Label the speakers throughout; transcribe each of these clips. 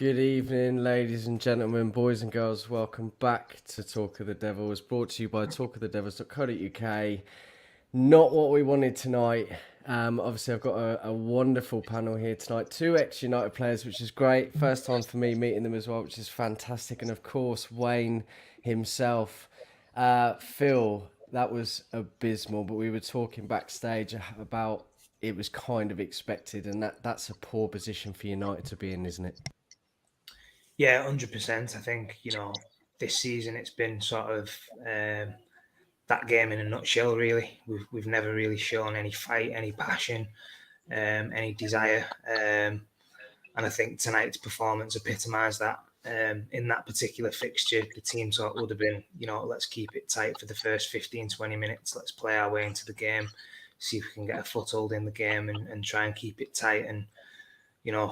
Speaker 1: Good evening, ladies and gentlemen, boys and girls. Welcome back to Talk of the Devils, brought to you by talkofthedevils.co.uk. Not what we wanted tonight. Obviously, I've got a wonderful panel here tonight. Two ex-United players, which is great. First time for me meeting them as well, which is fantastic. And of course, Wayne himself. Phil, that was abysmal, but we were talking backstage about it was kind of expected, and that's a poor position for United to be in, isn't it?
Speaker 2: Yeah, 100%. I think, this season it's been sort of that game in a nutshell, really. We've never really shown any fight, any passion, any desire. And I think tonight's performance epitomised that. In that particular fixture, the team sort would have been, let's keep it tight for the first 15, 20 minutes. Let's play our way into the game, see if we can get a foothold in the game and try and keep it tight. And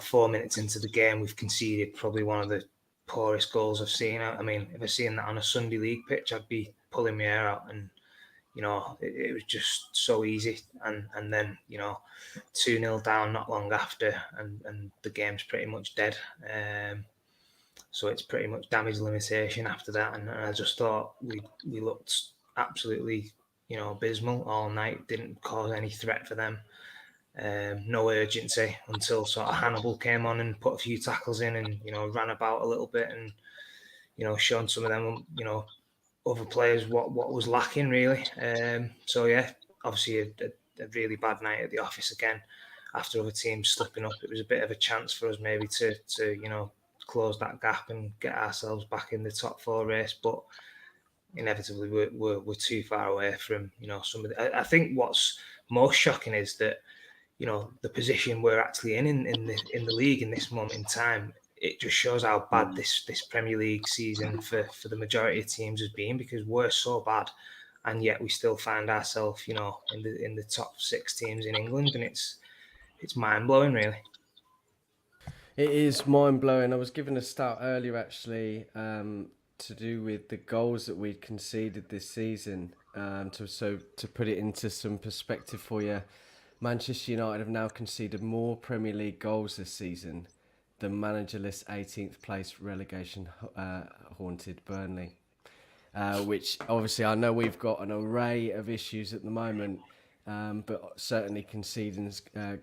Speaker 2: 4 minutes into the game, we've conceded probably one of the poorest goals I've seen. I mean, if I seen that on a Sunday league pitch, I'd be pulling my hair out. And it was just so easy. And then 2-0 down not long after, and the game's pretty much dead. So it's pretty much damage limitation after that. And I just thought we looked absolutely abysmal all night. Didn't cause any threat for them. No urgency until sort of Hannibal came on and put a few tackles in and ran about a little bit and shown some of them other players what was lacking really. So yeah, obviously a really bad night at the office again after other teams slipping up. It was a bit of a chance for us maybe to close that gap and get ourselves back in the top four race, but inevitably we're too far away from some of the. I think what's most shocking is that the position we're actually in the league in this moment in time. It just shows how bad this Premier League season for the majority of teams has been, because we're so bad, and yet we still find ourselves in the top 6 teams in England, and it's mind blowing really.
Speaker 1: It is mind blowing. I was given a stat earlier actually to do with the goals that we'd conceded this season. To put it into some perspective for you, Manchester United have now conceded more Premier League goals this season than managerless 18th place relegation haunted Burnley. Which obviously I know we've got an array of issues at the moment, but certainly conceding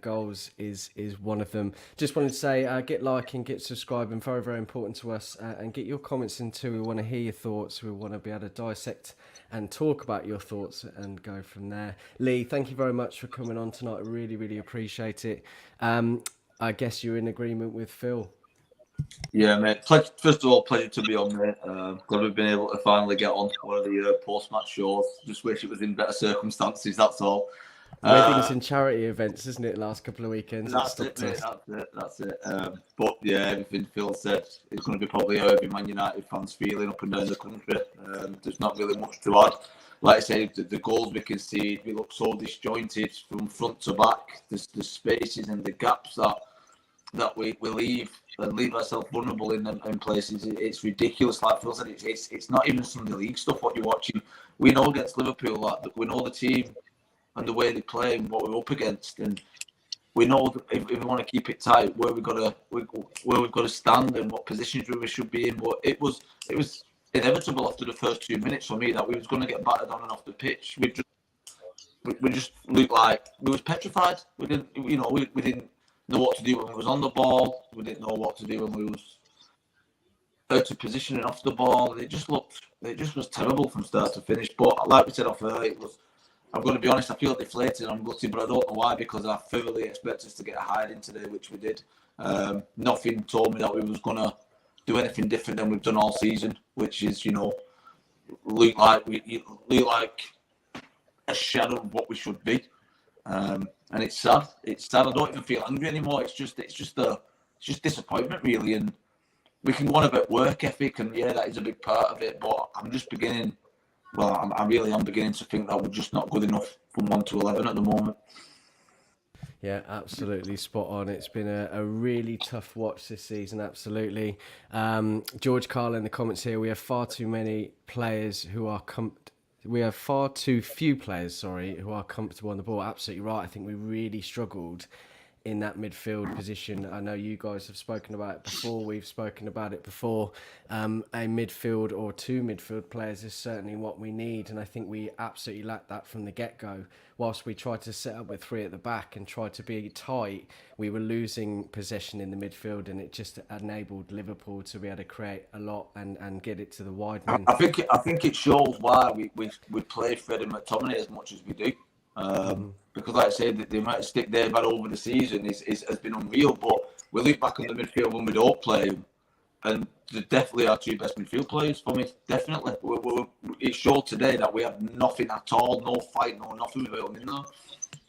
Speaker 1: goals is one of them. Just wanted to say, get liking, get subscribing, very, very important to us, and get your comments in too. We want to hear your thoughts. We want to be able to dissect and talk about your thoughts and go from there. Lee, thank you very much for coming on tonight. I really, really appreciate it. I guess you're in agreement with Phil.
Speaker 3: Yeah, mate. First of all, pleasure to be on, mate. Glad we've been able to finally get on one of the post-match shows. Just wish it was in better circumstances, that's all.
Speaker 1: Weddings and charity events, isn't it, last couple of weekends?
Speaker 3: That's it, mate. That's it. But yeah, everything Phil said, it's going to be probably how every Man United fans feeling up and down the country. There's not really much to add. Like I said, the goals we concede, we look so disjointed from front to back. There's the spaces and the gaps that we leave and leave ourselves vulnerable in places. It's ridiculous. Like Phil said, it's not even Sunday League stuff what you're watching. We know against Liverpool, we know the team and the way they play and what we're up against, and we know that if we want to keep it tight, where we've got to stand and what positions we should be in. But it was inevitable after the first 2 minutes for me that we was going to get battered on and off the pitch. We just looked like we was petrified. We didn't know what to do when we was on the ball. We didn't know what to do when we was out of position and off the ball. It just was terrible from start to finish. But like we said off air, I'm going to be honest, I feel deflated. I'm gutted, but I don't know why, because I fully expect us to get a hiding today, which we did. Nothing told me that we was going to do anything different than we've done all season, which is, look like a shadow of what we should be. And it's sad. It's sad. I don't even feel angry anymore. It's just disappointment, really. And we can go on about work ethic, and yeah, that is a big part of it. But I'm just beginning. Well, I really am beginning to think that we're just not good enough from 1 to 11 at the moment.
Speaker 1: Yeah, absolutely spot on. It's been a really tough watch this season, absolutely. George Carl in the comments here, we have far too many players who are we have far too few players, who are comfortable on the ball. Absolutely right. I think we really struggled in that midfield position. I know you guys have spoken about it before. We've spoken about it before. A midfield or two midfield players is certainly what we need, and I think we absolutely lacked that from the get-go. Whilst we tried to set up with three at the back and tried to be tight, we were losing possession in the midfield, and it just enabled Liverpool to be able to create a lot and get it to the wide men.
Speaker 3: I think it shows why we play Fred and McTominay as much as we do. Because, like I said, the amount of stick they've had over the season has been unreal. But we look back on the midfield when we don't play them, and they're definitely our two best midfield players for me. Definitely. It showed today that we have nothing at all, no fight, no nothing without them in there.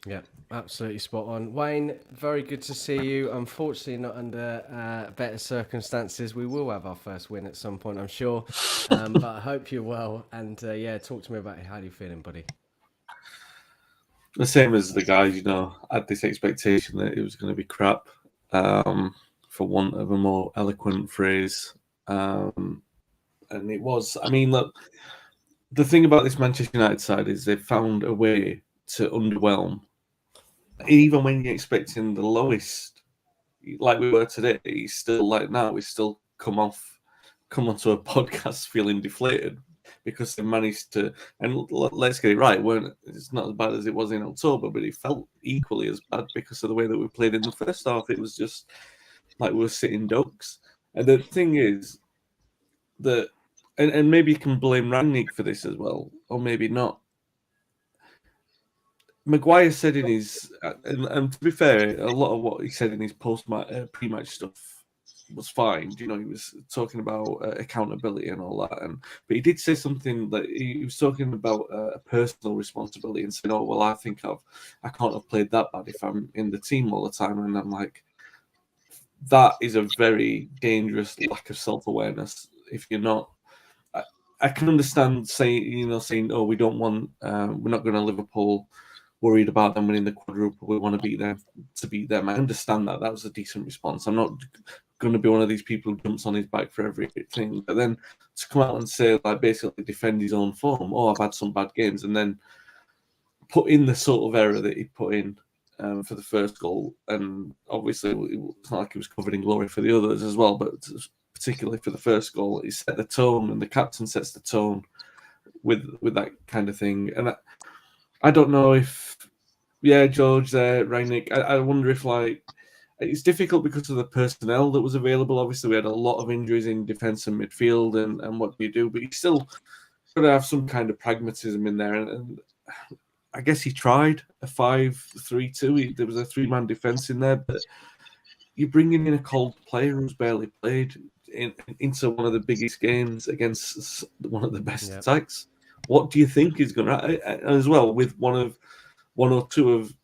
Speaker 1: Yeah, absolutely spot on. Wayne, very good to see you. Unfortunately, not under better circumstances. We will have our first win at some point, I'm sure. But I hope you're well. And yeah, talk to me about how you're feeling, buddy.
Speaker 4: The same as the guys, you know, I had this expectation that it was going to be crap, for want of a more eloquent phrase. And it was. I mean, look, the thing about this Manchester United side is they've found a way to underwhelm. Even when you're expecting the lowest, like we were today, he's still like now, we still come onto a podcast feeling deflated because they managed to, and let's get it right, it's not as bad as it was in October, but it felt equally as bad because of the way that we played in the first half. It was just like we were sitting ducks. And the thing is that, and maybe you can blame Rangnick for this as well, or maybe not. Maguire said in his, and to be fair, a lot of what he said in his pre-match stuff was fine. You know, he was talking about accountability and all that, but he did say something that he was talking about a personal responsibility and saying, "Oh, well, I think I can't have played that bad if I'm in the team all the time." And I'm like, that is a very dangerous lack of self-awareness. If you're not, I can understand saying, "Oh, we don't want, we're not going to Liverpool." Worried about them winning the quadruple. We want to beat them. I understand that. That was a decent response. I'm not going to be one of these people who jumps on his back for everything. But then to come out and say, like, basically defend his own form. Oh, I've had some bad games, and then put in the sort of error that he put in for the first goal. And obviously, it's not like he was covered in glory for the others as well. But particularly for the first goal, he set the tone, and the captain sets the tone with that kind of thing. And I don't know if, George there, Rangnick. I wonder if, like, it's difficult because of the personnel that was available. Obviously, we had a lot of injuries in defence and midfield, and what do you do? But you still got to have some kind of pragmatism in there. And I guess he tried a 5-3-2. There was a three-man defence in there, but you're bringing in a cold player who's barely played into one of the biggest games against one of the best attacks. What do you think is going to, as well, with one or two of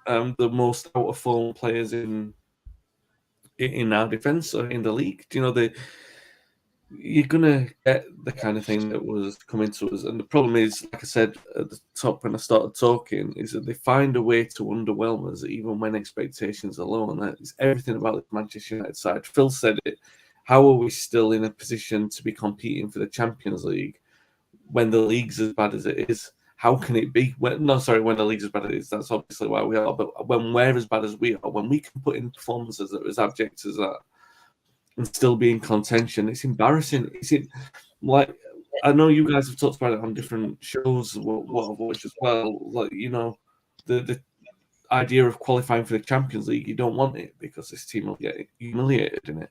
Speaker 4: the most out of form players in our defence or in the league? Do you know, you're going to get the kind of thing that was coming to us. And the problem is, like I said at the top when I started talking, is that they find a way to underwhelm us even when expectations are low. And that's everything about the Manchester United side. Phil said it. How are we still in a position to be competing for the Champions League when the league's as bad as it is? How can it be? When the league's as bad as it is, that's obviously why we are. But when we're as bad as we are, when we can put in performances that are as abject as that and still be in contention, it's embarrassing. Like, I know you guys have talked about it on different shows, what I've watched as well. Like, you know, the idea of qualifying for the Champions League, you don't want it because this team will get humiliated in it.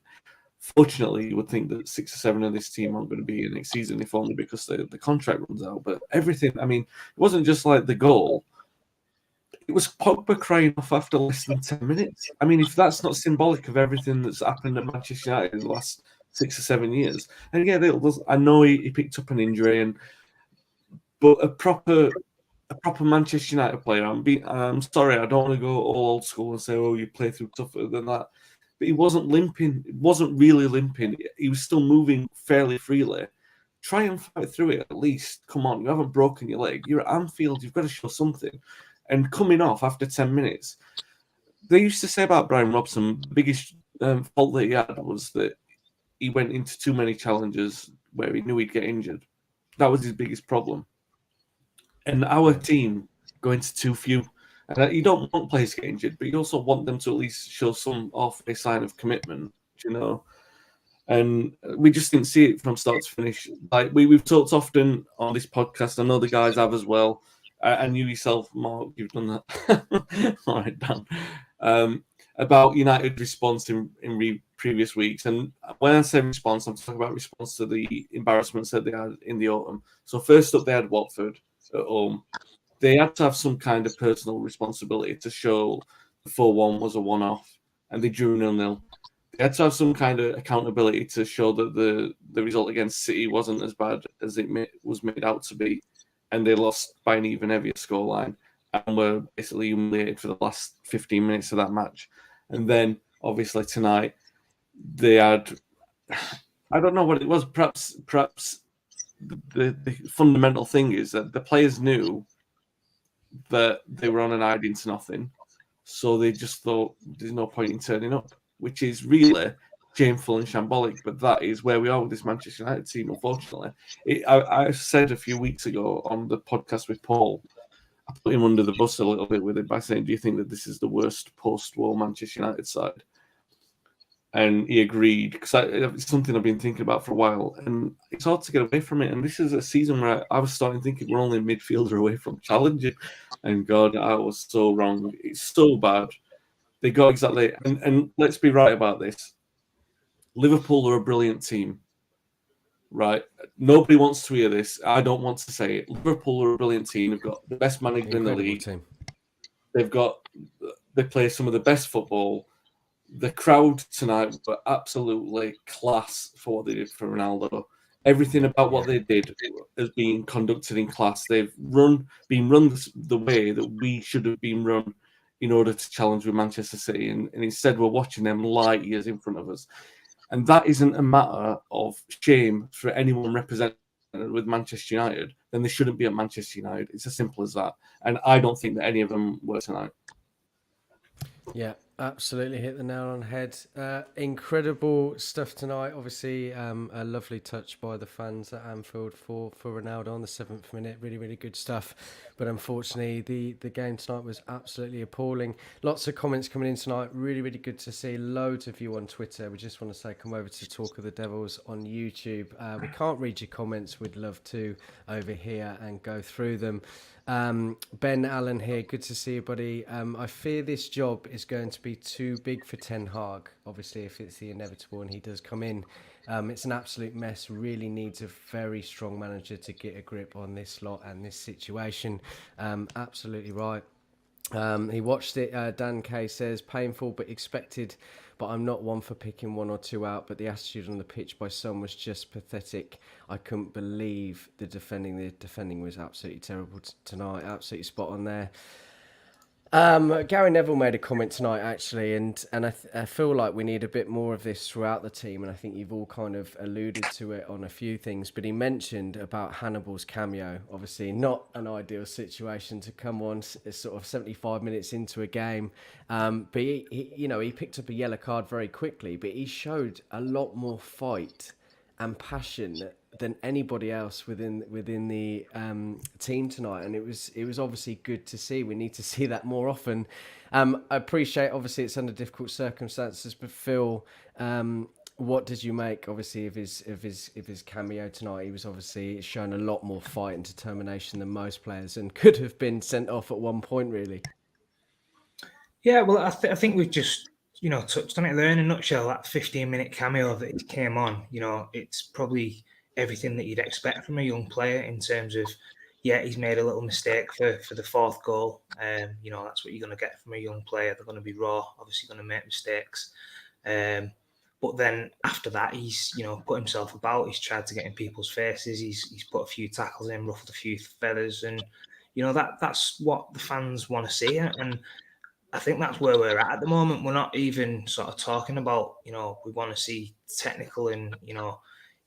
Speaker 4: Fortunately, you would think that 6 or 7 of this team aren't going to be in next season, if only because the contract runs out. But everything, I mean, it wasn't just like the goal. It was Pogba crying off after less than 10 minutes. I mean, if that's not symbolic of everything that's happened at Manchester United in the last 6 or 7 years. And yeah, I know he picked up an injury, but a proper Manchester United player, I'm sorry, I don't want to go all old school and say, oh, you play through tougher than that. But he wasn't limping. It wasn't really limping. He was still moving fairly freely. Try and fight through it at least. Come on, you haven't broken your leg. You're at Anfield. You've got to show something. And coming off after 10 minutes, they used to say about Brian Robson, the biggest fault that he had was that he went into too many challenges where he knew he'd get injured. That was his biggest problem. And our team going to too few. And you don't want players to get injured, but you also want them to at least show some halfway sign of commitment, you know. And we just didn't see it from start to finish. Like we've talked often on this podcast. I know the guys have as well. And you yourself, Mark, you've done that. All right, Dan. About United response in previous weeks. And when I say response, I'm talking about response to the embarrassments that they had in the autumn. So first up, they had Watford at home. They had to have some kind of personal responsibility to show the 4-1 was a one-off, and they drew 0-0. They had to have some kind of accountability to show that the result against City wasn't as bad as it was made out to be, and they lost by an even heavier scoreline and were basically humiliated for the last 15 minutes of that match. And then, obviously, tonight they had, I don't know what it was. Perhaps the fundamental thing is that the players knew that they were on an hiding to nothing, so they just thought there's no point in turning up, which is really shameful and shambolic. But that is where we are with this Manchester United team, unfortunately. I said a few weeks ago on the podcast with Paul, I put him under the bus a little bit with it by saying, do you think that this is the worst post-war Manchester United side? And he agreed, because it's something I've been thinking about for a while, and it's hard to get away from it. And this is a season where I was starting thinking we're only a midfielder away from challenging, and God, I was so wrong. It's so bad. They got exactly, and let's be right about this. Liverpool are a brilliant team, right? Nobody wants to hear this. I don't want to say it. Liverpool are a brilliant team. They've got the best manager in the league. Team. They play some of the best football. The crowd tonight were absolutely class for what they did for Ronaldo. Everything about what they did has been conducted in class. They've been run the way that we should have been run in order to challenge with Manchester City. And instead, we're watching them light years in front of us. And that isn't a matter of shame for anyone represented with Manchester United. Then they shouldn't be at Manchester United. It's as simple as that. And I don't think that any of them were tonight.
Speaker 1: Yeah, absolutely hit the nail on the head. Incredible stuff tonight. Obviously, a lovely touch by the fans at Anfield for Ronaldo on the 7th minute. Really, really good stuff. But unfortunately, the game tonight was absolutely appalling. Lots of comments coming in tonight. Really, really good to see. Loads of you on Twitter. We just want to say come over to Talk of the Devils on YouTube. We can't read your comments. We'd love to over here and go through them. Ben Allen here, good to see you, buddy. I fear this job is going to be too big for Ten Hag, obviously, if it's the inevitable and he does come in. It's an absolute mess, really needs a very strong manager to get a grip on this lot and this situation. Absolutely right. He watched it, Dan K says, painful but expected, but I'm not one for picking one or two out, but the attitude on the pitch by some was just pathetic. I couldn't believe the defending was absolutely terrible tonight, absolutely spot on there. Gary Neville made a comment tonight, actually, and I feel like we need a bit more of this throughout the team, and I think you've all kind of alluded to it on a few things, but he mentioned about Hannibal's cameo. Obviously, not an ideal situation to come on sort of 75 minutes into a game, but he picked up a yellow card very quickly, but he showed a lot more fight and passion than anybody else within the team tonight, and it was obviously good to see. We need to see that more often. I appreciate, obviously, it's under difficult circumstances, but Phil, what did you make, obviously, of his cameo tonight? He was obviously showing a lot more fight and determination than most players, and could have been sent off at one point, really.
Speaker 2: Yeah, well, I think we've just touched on it there in a nutshell. That 15-minute cameo that he came on, it's probably everything that you'd expect from a young player in terms of, he's made a little mistake for the fourth goal. That's what you're going to get from a young player. They're going to be raw, obviously going to make mistakes. But then after that, he's put himself about. He's tried to get in people's faces. He's put a few tackles in, ruffled a few feathers, and that's what the fans want to see. And I think that's where we're at the moment. We're not even sort of talking about, we want to see technical and,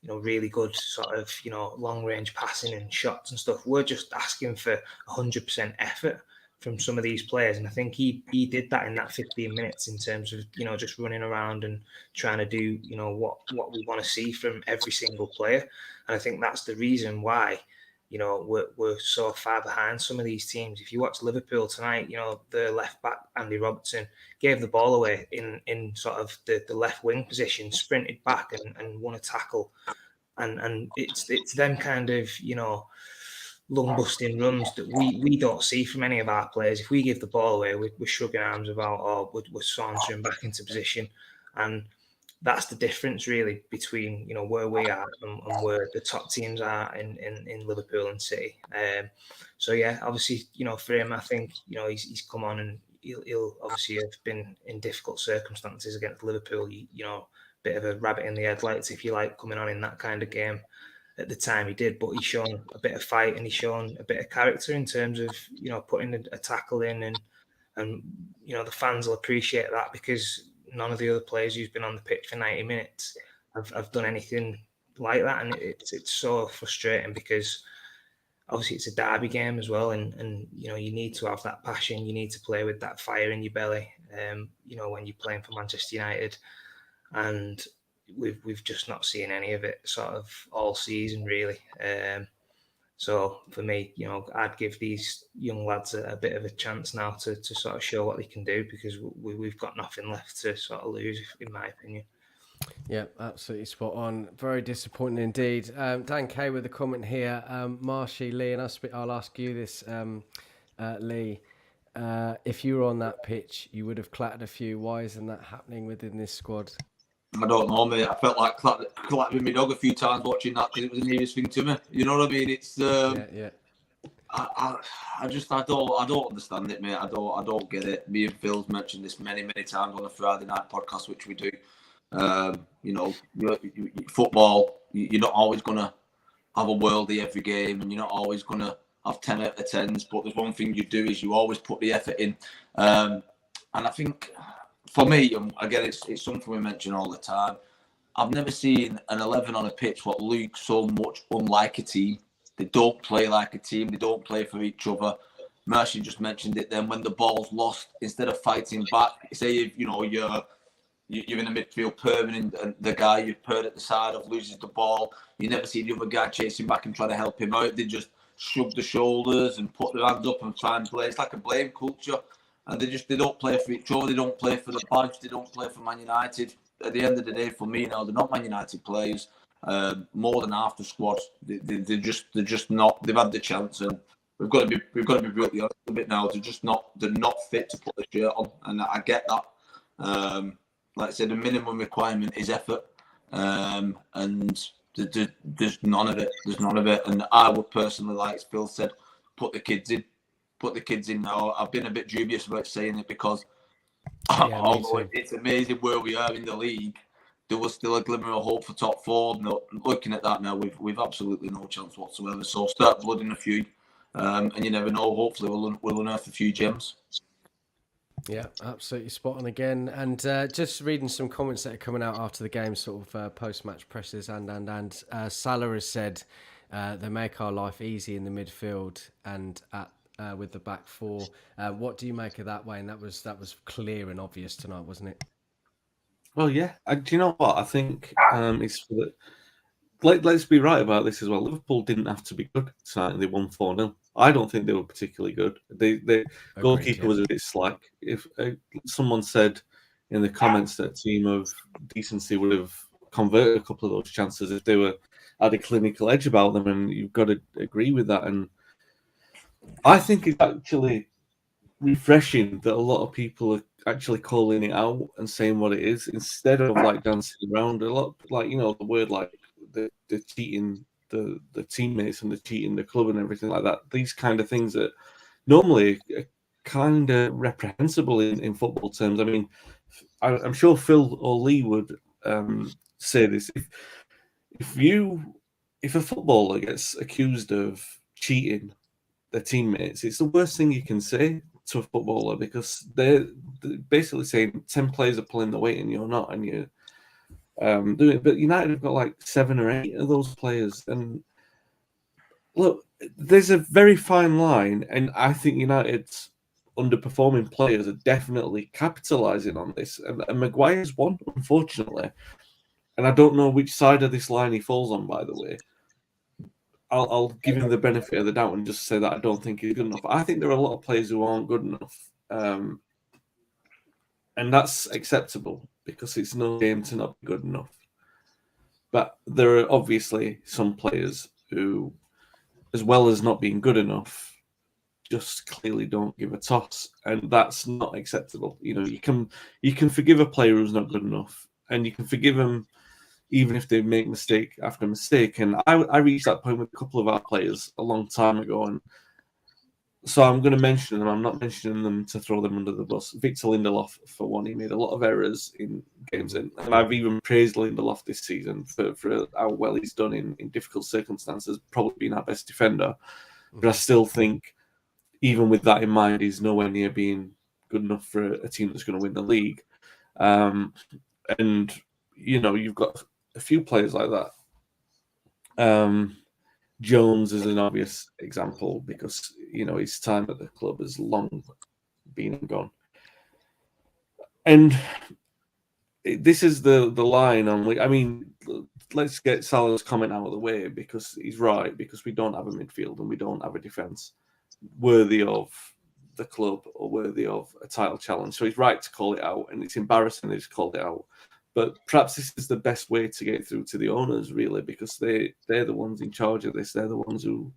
Speaker 2: really good sort of, long range passing and shots and stuff. We're just asking for 100% effort from some of these players. And I think he did that in that 15 minutes in terms of, just running around and trying to do, what we want to see from every single player. And I think that's the reason why, we're so far behind some of these teams. If you watch Liverpool tonight, the left back Andy Robertson gave the ball away in sort of the left wing position, sprinted back and won a tackle, and it's them kind of lung busting runs that we don't see from any of our players. If we give the ball away, we're shrugging arms about, or we're sauntering back into position, and that's the difference really between where we are and where the top teams are in Liverpool and City. So yeah, obviously for him, I think he's come on and he'll obviously have been in difficult circumstances against Liverpool. Bit of a rabbit in the headlights if you like, coming on in that kind of game at the time he did, but he's shown a bit of fight and he's shown a bit of character in terms of putting a tackle in, and the fans will appreciate that, because none of the other players who's been on the pitch for 90 minutes have done anything like that, and it's so frustrating because obviously it's a derby game as well, and you need to have that passion, you need to play with that fire in your belly, when you're playing for Manchester United, and we've just not seen any of it sort of all season really. So for me, I'd give these young lads a bit of a chance now to sort of show what they can do, because we've got nothing left to sort of lose, in my opinion.
Speaker 1: Yeah, absolutely spot on. Very disappointing indeed. Dan Kay with a comment here. Marshy, Lee, and I'll ask you this, Lee. If you were on that pitch, you would have clattered a few. Why isn't that happening within this squad?
Speaker 3: I don't know, mate. I felt like clapping my dog a few times watching that, because it was the nearest thing to me. You know what I mean? It's
Speaker 1: Yeah.
Speaker 3: I don't understand it, mate. I don't get it. Me and Phil's mentioned this many times on a Friday night podcast, which we do. Football, you're not always gonna have a worldie every game, and you're not always gonna have 10 out of 10s. But there's one thing you do, is you always put the effort in. And I think, for me, again, it's something we mention all the time. I've never seen an 11 on a pitch what looks so much unlike a team. They don't play like a team. They don't play for each other. Mercy just mentioned it then. When the ball's lost, instead of fighting back, say you're in the midfield permanent, and the guy you've paired at the side of loses the ball, you never see the other guy chasing back and trying to help him out. They just shrug the shoulders and put their hands up and try and play. It's like a blame culture. And they don't play for each other. They don't play for the badge. They don't play for Man United. At the end of the day, for me now, they're not Man United players. More than half the squad, they're just not. They've had the chance, and we've got to be brutally honest a bit now. They're not fit to put the shirt on, and I get that. Like I said, the minimum requirement is effort, and there's none of it. There's none of it. And I would personally, like Phil said, put the kids in now. I've been a bit dubious about saying it, because although it's amazing where we are in the league, there was still a glimmer of hope for top four. No, looking at that now, we've absolutely no chance whatsoever. So start blooding a few, and you never know. Hopefully, we'll unearth a few gems.
Speaker 1: Yeah, absolutely spot on again. And just reading some comments that are coming out after the game, sort of post-match presses, and Salah has said they make our life easy in the midfield and with the back four. What do you make of that, Wayne? That was clear and obvious tonight, wasn't it?
Speaker 4: Well, yeah. Do you know what? I think it's for the. Let's be right about this as well. Liverpool didn't have to be good tonight, and they won 4-0. I don't think they were particularly good. The goalkeeper was a bit slack. If someone said in the comments that a team of decency would have converted a couple of those chances if they had a clinical edge about them, and you've got to agree with that. And I think it's actually refreshing that a lot of people are actually calling it out and saying what it is, instead of like dancing around a lot, like the word like the cheating the teammates and the cheating the club and everything like that. These kind of things that normally are kind of reprehensible in football terms. I mean, I'm sure Phil or Lee would say this. If a footballer gets accused of cheating their teammates, it's the worst thing you can say to a footballer, because they're basically saying 10 players are pulling the weight and you're not, and you're doing it. But United have got like 7 or 8 of those players, and look, there's a very fine line, and I think United's underperforming players are definitely capitalising on this, and Maguire's one, unfortunately, and I don't know which side of this line he falls on, by the way. I'll give him the benefit of the doubt and just say that I don't think he's good enough. I think there are a lot of players who aren't good enough, and that's acceptable because it's no game to not be good enough. But there are obviously some players who, as well as not being good enough, just clearly don't give a toss, and that's not acceptable. You can forgive a player who's not good enough, and you can forgive them even if they make mistake after mistake. And I reached that point with a couple of our players a long time ago, and so I'm going to mention them. I'm not mentioning them to throw them under the bus. Victor Lindelof, for one, he made a lot of errors in games, and I've even praised Lindelof this season for how well he's done in difficult circumstances, probably being our best defender. But I still think, even with that in mind, he's nowhere near being good enough for a team that's going to win the league. And, you've got a few players like that. Jones is an obvious example because, his time at the club has long been and gone. And this is the line on, I mean, let's get Salah's comment out of the way because he's right, because we don't have a midfield and we don't have a defence worthy of the club or worthy of a title challenge. So he's right to call it out, and it's embarrassing that he's called it out. But perhaps this is the best way to get through to the owners, really, because they're the ones in charge of this. They're the ones who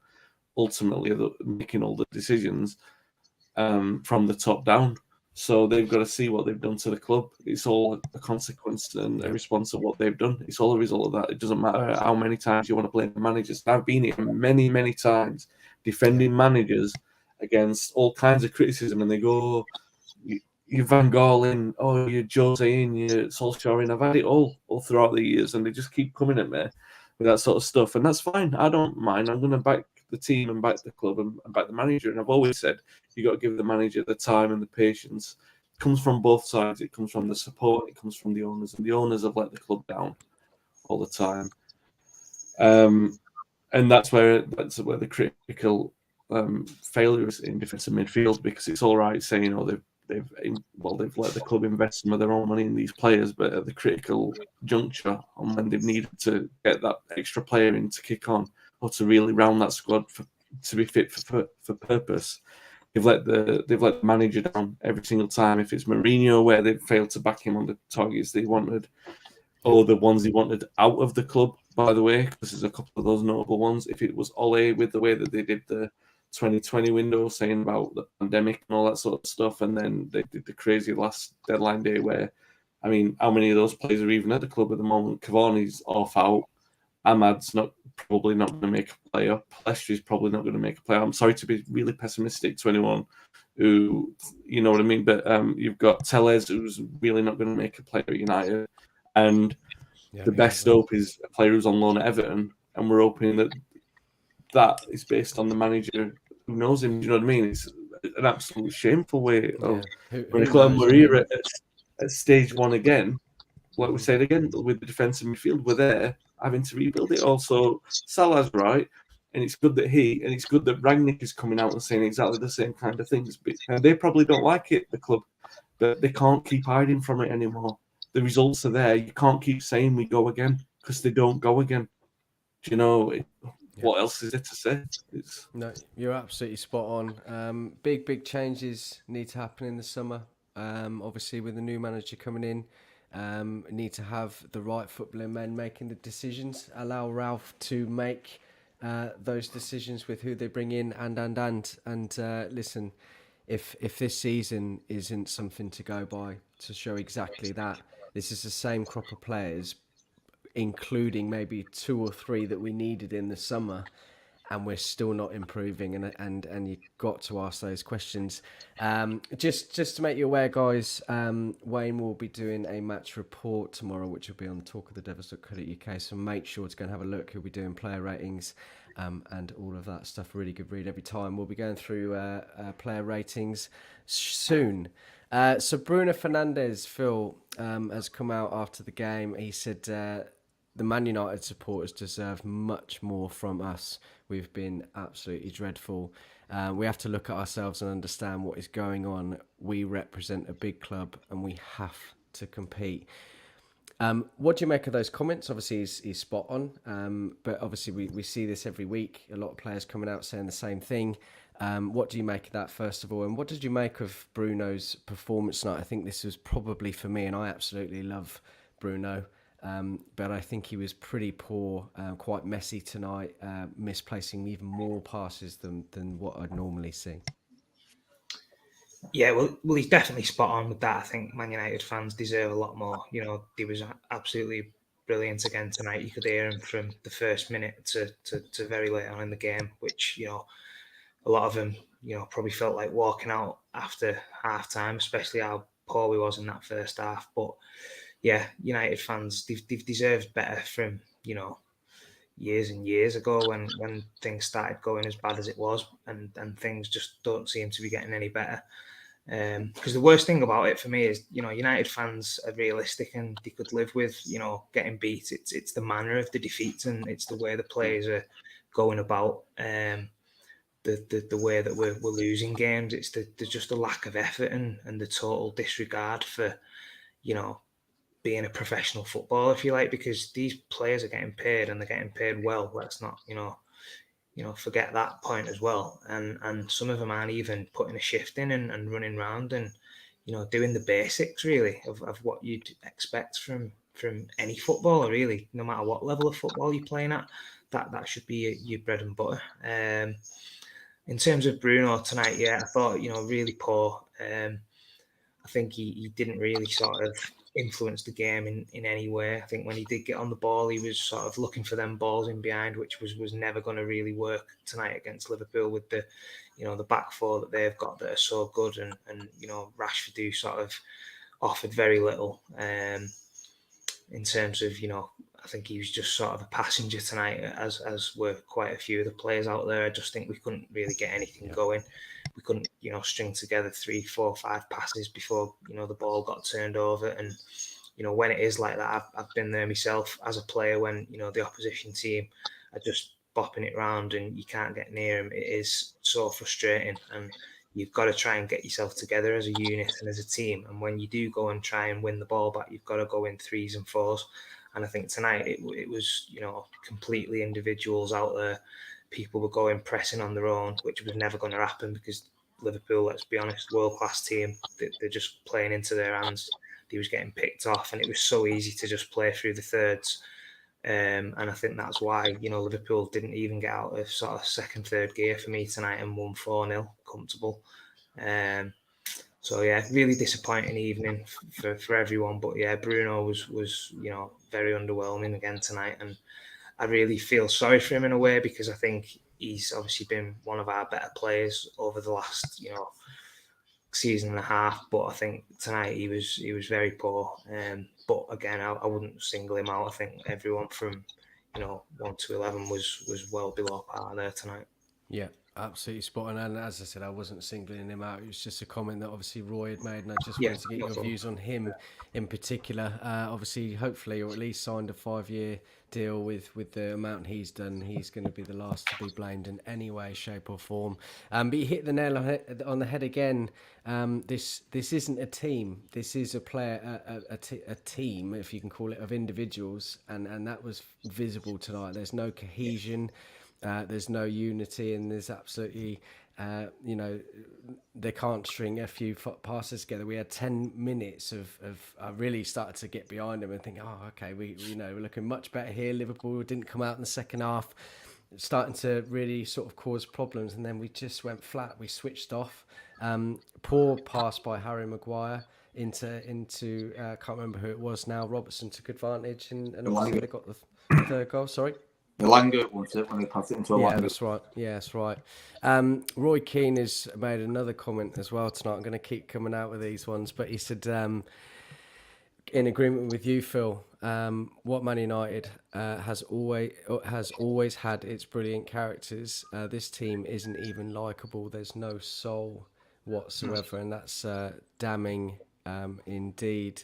Speaker 4: ultimately are making all the decisions from the top down. So they've got to see what they've done to the club. It's all a consequence and a response of what they've done. It's all a result of that. It doesn't matter how many times you want to blame the managers. I've been here many, many times defending managers against all kinds of criticism, and they go, "You're Van Gaal in, oh, you're Jose in, you're Solskjaer in." I've had it all throughout the years, and they just keep coming at me with that sort of stuff, and that's fine. I don't mind. I'm going to back the team and back the club and back the manager. And I've always said you got to give the manager the time and the patience. It comes from both sides. It comes from the support. It comes from the owners, and the owners have let the club down all the time. And that's where the critical failures in defensive midfield, because it's all right saying, they've let the club invest some of their own money in these players, but at the critical juncture on when they've needed to get that extra player in to kick on or to really round that squad to be fit for purpose, they've let the manager down every single time. If it's Mourinho, where they've failed to back him on the targets they wanted, or the ones he wanted out of the club, by the way, because there's a couple of those notable ones. If it was Ole, with the way that they did the 2020 window, saying about the pandemic and all that sort of stuff, and then they did the crazy last deadline day where, I mean, how many of those players are even at the club at the moment? Cavani's off out. Ahmad's probably not going to make a player. Palestri's probably not going to make a player. I'm sorry to be really pessimistic to anyone who, you know what I mean, but you've got Tellez, who's really not going to make a player at United, and the best hope is a player who's on loan at Everton, and we're hoping that is based on the manager who knows him. Do you know what I mean? It's an absolute shameful way of when Maria at stage one again. Like we said again, with the defensive midfield, we're there having to rebuild it. Also, Salah's right, and it's good that Rangnick is coming out and saying exactly the same kind of things. And they probably don't like it, the club, but they can't keep hiding from it anymore. The results are there. You can't keep saying we go again, because they don't go again. Do you know? What else is there to say?
Speaker 1: No, you're absolutely spot on. Big changes need to happen in the summer. Obviously, with the new manager coming in, need to have the right footballing men making the decisions. Allow Ralph to make those decisions with who they bring in, and listen. If this season isn't something to go by to show exactly that, this is the same crop of players, including maybe 2 or 3 that we needed in the summer, and we're still not improving. And you've got to ask those questions. Just to make you aware, guys, Wayne will be doing a match report tomorrow, which will be on talkofthedevils.co.uk. So make sure to go and have a look. He'll be doing player ratings and all of that stuff. Really good read every time. We'll be going through player ratings soon. So Bruno Fernandes, Phil, has come out after the game. He said the Man United supporters deserve much more from us. We've been absolutely dreadful. We have to look at ourselves and understand what is going on. We represent a big club and we have to compete. What do you make of those comments? Obviously, he's spot on, but obviously we see this every week. A lot of players coming out saying the same thing. What do you make of that, first of all? And what did you make of Bruno's performance tonight? I think this was probably for me, and I absolutely love Bruno, but I think he was pretty poor, quite messy tonight, misplacing even more passes than what I'd normally see.
Speaker 2: Yeah, well, he's definitely spot on with that. I think Man United fans deserve a lot more. You know, he was absolutely brilliant again tonight. You could hear him from the first minute to very late on in the game, which, you know, a lot of them, you know, probably felt like walking out after half time, especially how poor he was in that first half. But yeah, United fans, they've deserved better from, you know, years and years ago when things started going as bad as it was, and things just don't seem to be getting any better. Because the worst thing about it for me is, you know, United fans are realistic and they could live with, you know, getting beat. It's the manner of the defeats and it's the way the players are going about. The way that we're losing games. It's the just the lack of effort and the total disregard for, you know, being a professional footballer, if you like, because these players are getting paid and they're getting paid well. Let's not, forget that point as well. And some of them aren't even putting a shift in and running around and, you know, doing the basics really of what you'd expect from any footballer really, no matter what level of football you're playing at. That should be your bread and butter. In terms of Bruno tonight, yeah, I thought, you know, really poor. I think he didn't really sort of influence the game in any way. I think when he did get on the ball, he was sort of looking for them balls in behind, which was never going to really work tonight against Liverpool with the, you know, the back four that they've got that are so good, and you know, Rashford who sort of offered very little in terms of, you know, I think he was just sort of a passenger tonight, as were quite a few of the players out there. I just think we couldn't really get anything going. We couldn't, you know, string together 3, 4, 5 passes before, you know, the ball got turned over. And, you know, when it is like that, I've been there myself as a player when, you know, the opposition team are just bopping it round and you can't get near them. It is so frustrating. And you've got to try and get yourself together as a unit and as a team. And when you do go and try and win the ball back, you've got to go in 3s and 4s. And I think tonight it was, you know, completely individuals out there. People were going pressing on their own, which was never going to happen because Liverpool, let's be honest, world-class team, they're just playing into their hands. They was getting picked off and it was so easy to just play through the thirds. And I think that's why, you know, Liverpool didn't even get out of sort of second, third gear for me tonight and won 4-0 comfortable. So yeah, really disappointing evening for everyone. But yeah, Bruno was you know, very underwhelming again tonight, and I really feel sorry for him in a way because I think he's obviously been one of our better players over the last, you know, season and a half. But I think tonight he was very poor. But again, I wouldn't single him out. I think everyone from, you know, 1 to 11 was well below par there tonight.
Speaker 1: Yeah, absolutely spot on. And as I said, I wasn't singling him out. It was just a comment that obviously Roy had made, and I just
Speaker 2: Yeah,
Speaker 1: wanted to get
Speaker 2: no
Speaker 1: your
Speaker 2: problem.
Speaker 1: views on him in particular. Obviously, hopefully, or at least signed a 5-year deal with the amount he's done. He's going to be the last to be blamed in any way, shape, or form. But you hit the nail on the head again. This isn't a team. This is a player, a team, if you can call it, of individuals, and that was visible tonight. There's no cohesion. There's no unity, and there's absolutely, you know, they can't string a few passes together. We had 10 minutes of I really started to get behind them and think, oh, okay, we're looking much better here. Liverpool didn't come out in the second half, starting to really sort of cause problems, and then we just went flat. We switched off. Poor pass by Harry Maguire into can't remember who it was now. Robertson took advantage, and obviously they got the third goal. Sorry.
Speaker 3: Elanga wants it when they pass it into Elanga.
Speaker 1: Yeah, that's right. Yeah, that's right. Roy Keane has made another comment as well tonight. I'm going to keep coming out with these ones, but he said, in agreement with you, Phil, what Man United has always had its brilliant characters. This team isn't even likable. There's no soul whatsoever, and that's damning indeed.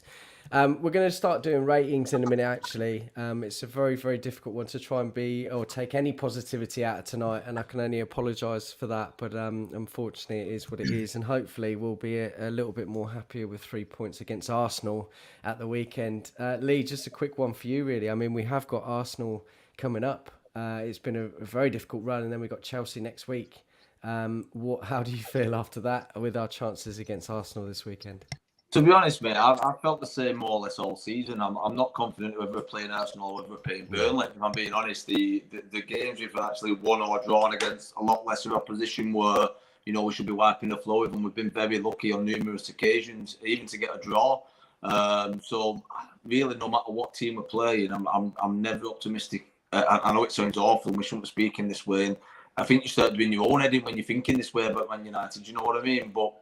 Speaker 1: We're going to start doing ratings in a minute, actually. It's a very, very difficult one to try and be or take any positivity out of tonight, and I can only apologise for that. But unfortunately, it is what it is, and hopefully we'll be a little bit more happier with 3 points against Arsenal at the weekend. Lee, just a quick one for you, really. I mean, we have got Arsenal coming up. It's been a very difficult run, and then we've got Chelsea next week. How do you feel after that with our chances against Arsenal this weekend?
Speaker 3: To be honest, mate, I felt the same more or less all season. I'm not confident whether we're playing Arsenal or whether we're playing Burnley. If I'm being honest, the games we've actually won or drawn against a lot lesser opposition were, we should be wiping the floor with, and we've been very lucky on numerous occasions, even to get a draw. So really, no matter what team we're playing, I'm never optimistic. I know it sounds awful, and we shouldn't be speaking this way. And I think you start doing your own heading when you're thinking this way about Man United. You know what I mean? But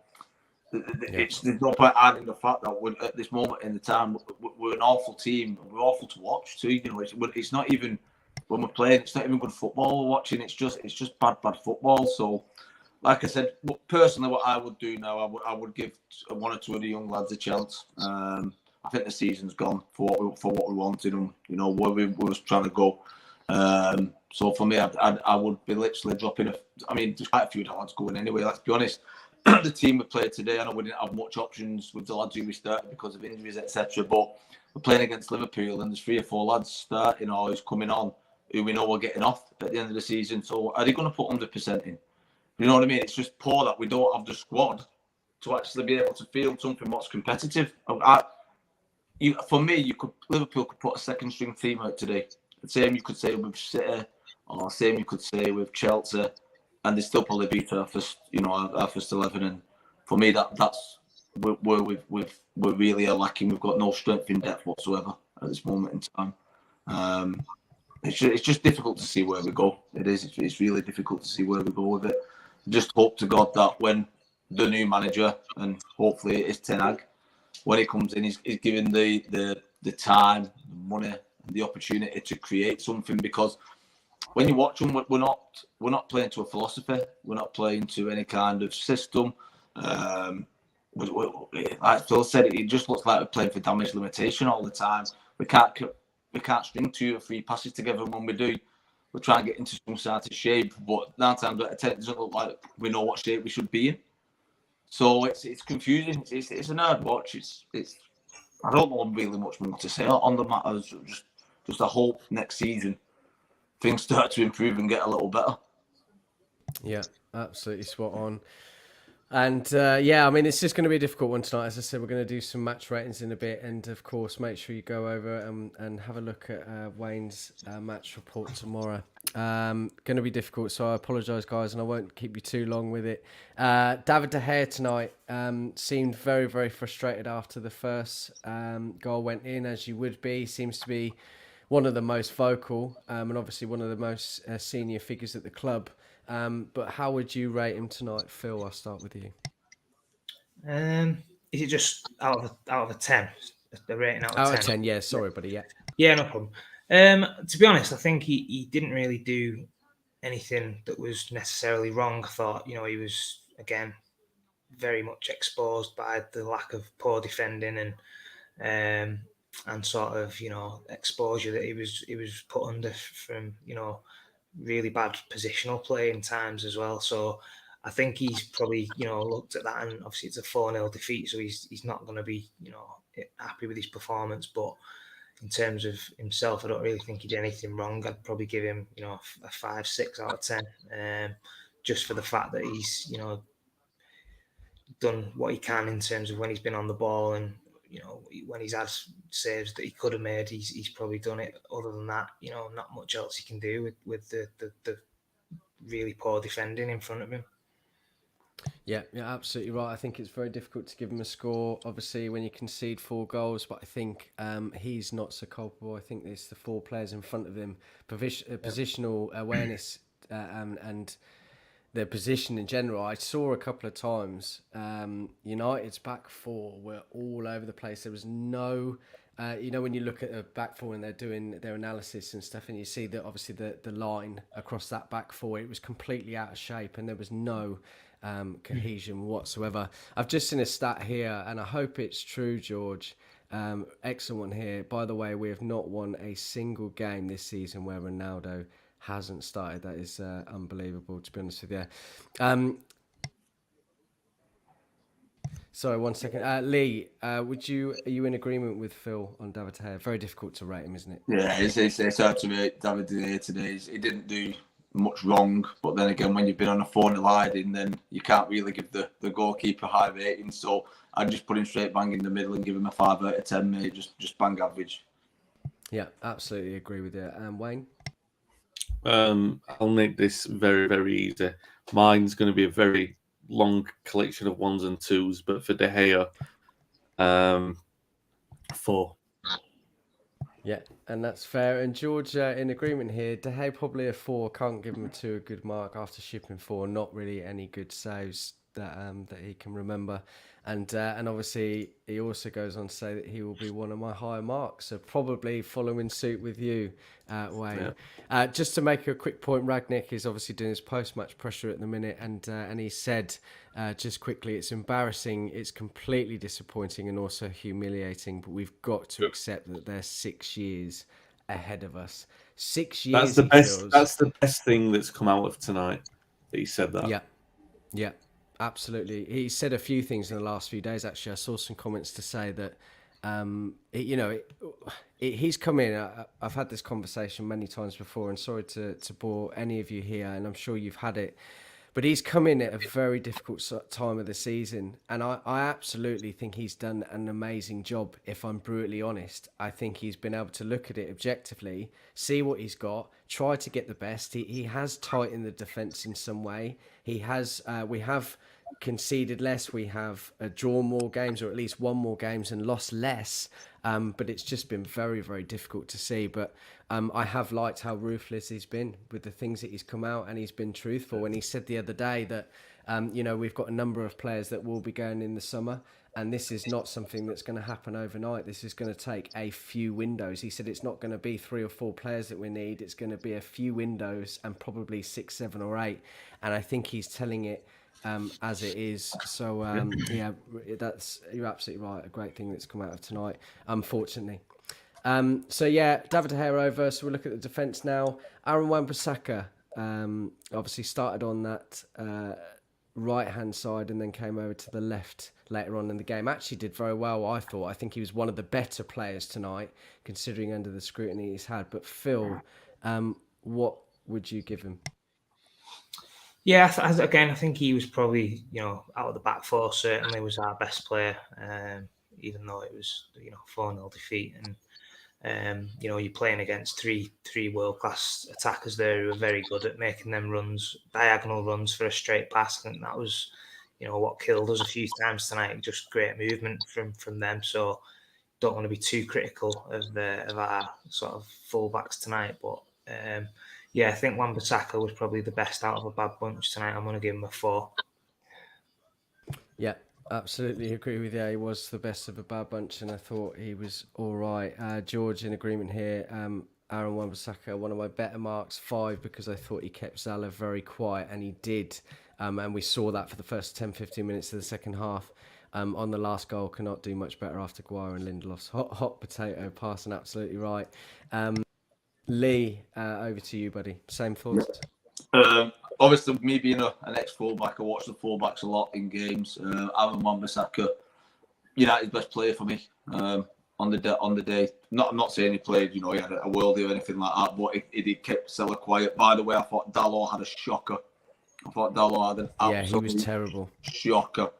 Speaker 3: there's no point adding the fact that we're, at this moment in the time, we're an awful team. We're awful to watch too. It's not even when we're playing. It's not even good football we're watching. It's just bad football. So, like I said, personally, what I would do now, I would give one or two of the young lads a chance. I think the season's gone for what we wanted and where we was trying to go. So for me, I would be literally dropping there's quite a few lads going anyway. Let's be honest. The team we played today, I know we didn't have much options with the lads who we started because of injuries, etc. But we're playing against Liverpool, and there's 3 or 4 lads starting or who's coming on who we know we're getting off at the end of the season. So are they going to put 100% in? You know what I mean? It's just poor that we don't have the squad to actually be able to field something what's competitive. For me, Liverpool could put a second string team out today. The same you could say with City, or same you could say with Chelsea. And they still probably beat our first 11. And for me, that's where we really are lacking. We've got no strength in depth whatsoever at this moment in time. It's just difficult to see where we go. It is. It's really difficult to see where we go with it. Just hope to God that when the new manager, and hopefully it is Ten Hag, when he comes in, he's given the time, the money, the opportunity to create something, because when you watch them, we're not playing to a philosophy. We're not playing to any kind of system. Like Phil said, it just looks like we're playing for damage limitation all the time. We can't string 2 or 3 passes together. And when we do, we try and get into some sort of shape. But 9 times out of 10, it doesn't look like we know what shape we should be in. So it's confusing. It's an hard watch. I don't know really much more to say on the matter. Just I hope next season things start to improve and get a little better.
Speaker 1: Yeah, absolutely spot on. And it's just going to be a difficult one tonight. As I said, we're going to do some match ratings in a bit, and of course, make sure you go over and have a look at Wayne's match report tomorrow. Going to be difficult, so I apologise, guys, and I won't keep you too long with it. David De Gea tonight seemed very, very frustrated after the first goal went in, as you would be. Seems to be one of the most vocal and obviously one of the most senior figures at the club. But how would you rate him tonight, Phil? I'll start with you.
Speaker 2: Is it just out of a 10? The rating out of 10?
Speaker 1: Out of 10, yeah. Sorry, buddy. Yeah.
Speaker 2: Yeah, no problem. To be honest, I think he didn't really do anything that was necessarily wrong. I thought, he was, again, very much exposed by the lack of poor defending and sort of, exposure that he was put under from, really bad positional play in times as well. So I think he's probably, looked at that, and obviously it's a 4-0 defeat, so he's not going to be, happy with his performance. But in terms of himself, I don't really think he did anything wrong. I'd probably give him, a 5-6 out of 10, just for the fact that he's, done what he can in terms of when he's been on the ball, and when he's had saves that he could have made, he's probably done it. Other than that, not much else he can do with the really poor defending in front of him.
Speaker 1: Yeah, you're absolutely right. I think it's very difficult to give him a score, obviously, when you concede 4 goals, but I think he's not so culpable. I think it's the 4 players in front of him, positional awareness and their position in general. I saw a couple of times United's back 4 were all over the place. There was no when you look at a back 4 and they're doing their analysis and stuff, and you see that obviously the line across that back 4, it was completely out of shape, and there was no cohesion whatsoever. I've just seen a stat here, and I hope it's true, George. Excellent one here. By the way, we have not won a single game this season where Ronaldo hasn't started. That is unbelievable, to be honest with you. Sorry, 1 second. Lee, are you in agreement with Phil on David De Gea? Very difficult to rate him, isn't it?
Speaker 3: Yeah, it's hard to rate David De Gea today. He didn't do much wrong, but then again, when you've been on a 4-0 hiding, then you can't really give the goalkeeper high rating. So I'd just put him straight bang in the middle and give him a 5 out of 10, mate. Just bang average.
Speaker 1: Yeah, absolutely agree with you. Wayne?
Speaker 4: I'll make this very, very easy. Mine's going to be a very long collection of 1s and 2s, but for De Gea, 4.
Speaker 1: Yeah, and that's fair. And George, in agreement here. De Gea probably a 4. Can't give him a 2 a good mark after shipping 4. Not really any good saves that he can remember. And obviously he also goes on to say that he will be one of my higher marks. So probably following suit with you, Wayne. Yeah. Just to make a quick point, Ragnick is obviously doing his post-match pressure at the minute, and he said just quickly, it's embarrassing, it's completely disappointing and also humiliating, but we've got to accept that they're 6 years ahead of us. 6 years.
Speaker 4: That's the best thing that's come out of tonight. That he said that.
Speaker 1: Yeah. Absolutely. He said a few things in the last few days, actually. I saw some comments to say that, he's come in. I've had this conversation many times before, and sorry to bore any of you here, and I'm sure you've had it. But he's come in at a very difficult time of the season, and I absolutely think he's done an amazing job, if I'm brutally honest. I think he's been able to look at it objectively, see what he's got, try to get the best. He has tightened the defence in some way. We have conceded less, we have drawn more games, or at least won more games and lost less, but it's just been very, very difficult to see. But I have liked how ruthless he's been with the things that he's come out, and he's been truthful. And he said the other day that we've got a number of players that will be going in the summer, and this is not something that's going to happen overnight. This is going to take a few windows. He said it's not going to be 3 or 4 players that we need. It's going to be a few windows, and probably 6, 7 or 8. And I think he's telling it as it is. So you're absolutely right. A great thing that's come out of tonight, unfortunately. David De Gea over. So we'll look at the defence now. Aaron Wan-Bissaka obviously started on that right-hand side and then came over to the left later on in the game. Actually did very well, I thought. I think he was one of the better players tonight, considering under the scrutiny he's had. But Phil, what would you give him?
Speaker 2: Yeah, I think he was probably, out of the back 4, certainly was our best player, even though it was, 4-0 defeat. And, you're playing against three world-class attackers there who are very good at making them runs, diagonal runs for a straight pass. I think that was, what killed us a few times tonight, just great movement from them. So don't want to be too critical of our sort of fullbacks tonight, but I think Wan-Bissaka was probably the best out of a bad bunch tonight. I'm going to give him a 4.
Speaker 1: Yeah, absolutely agree with you. He was the best of a bad bunch, and I thought he was all right. George, in agreement here. Aaron Wan-Bissaka, one of my better marks, 5, because I thought he kept Salah very quiet, and he did. And we saw that for the first 10-15 minutes of the second half. On the last goal, cannot do much better after Guire and Lindelof's hot potato passing, absolutely right. Lee, over to you, buddy. Same thoughts?
Speaker 3: Obviously, me being an ex-fullback, I watch the fullbacks a lot in games. Aaron Wan-Bissaka, United's best player for me on the day. I'm not saying he played, he had a worldie or anything like that, but he did keep Salah quiet. By the way, I thought Dalot had a shocker. I thought Dalot had an absolute
Speaker 1: he was terrible.
Speaker 3: Shocker.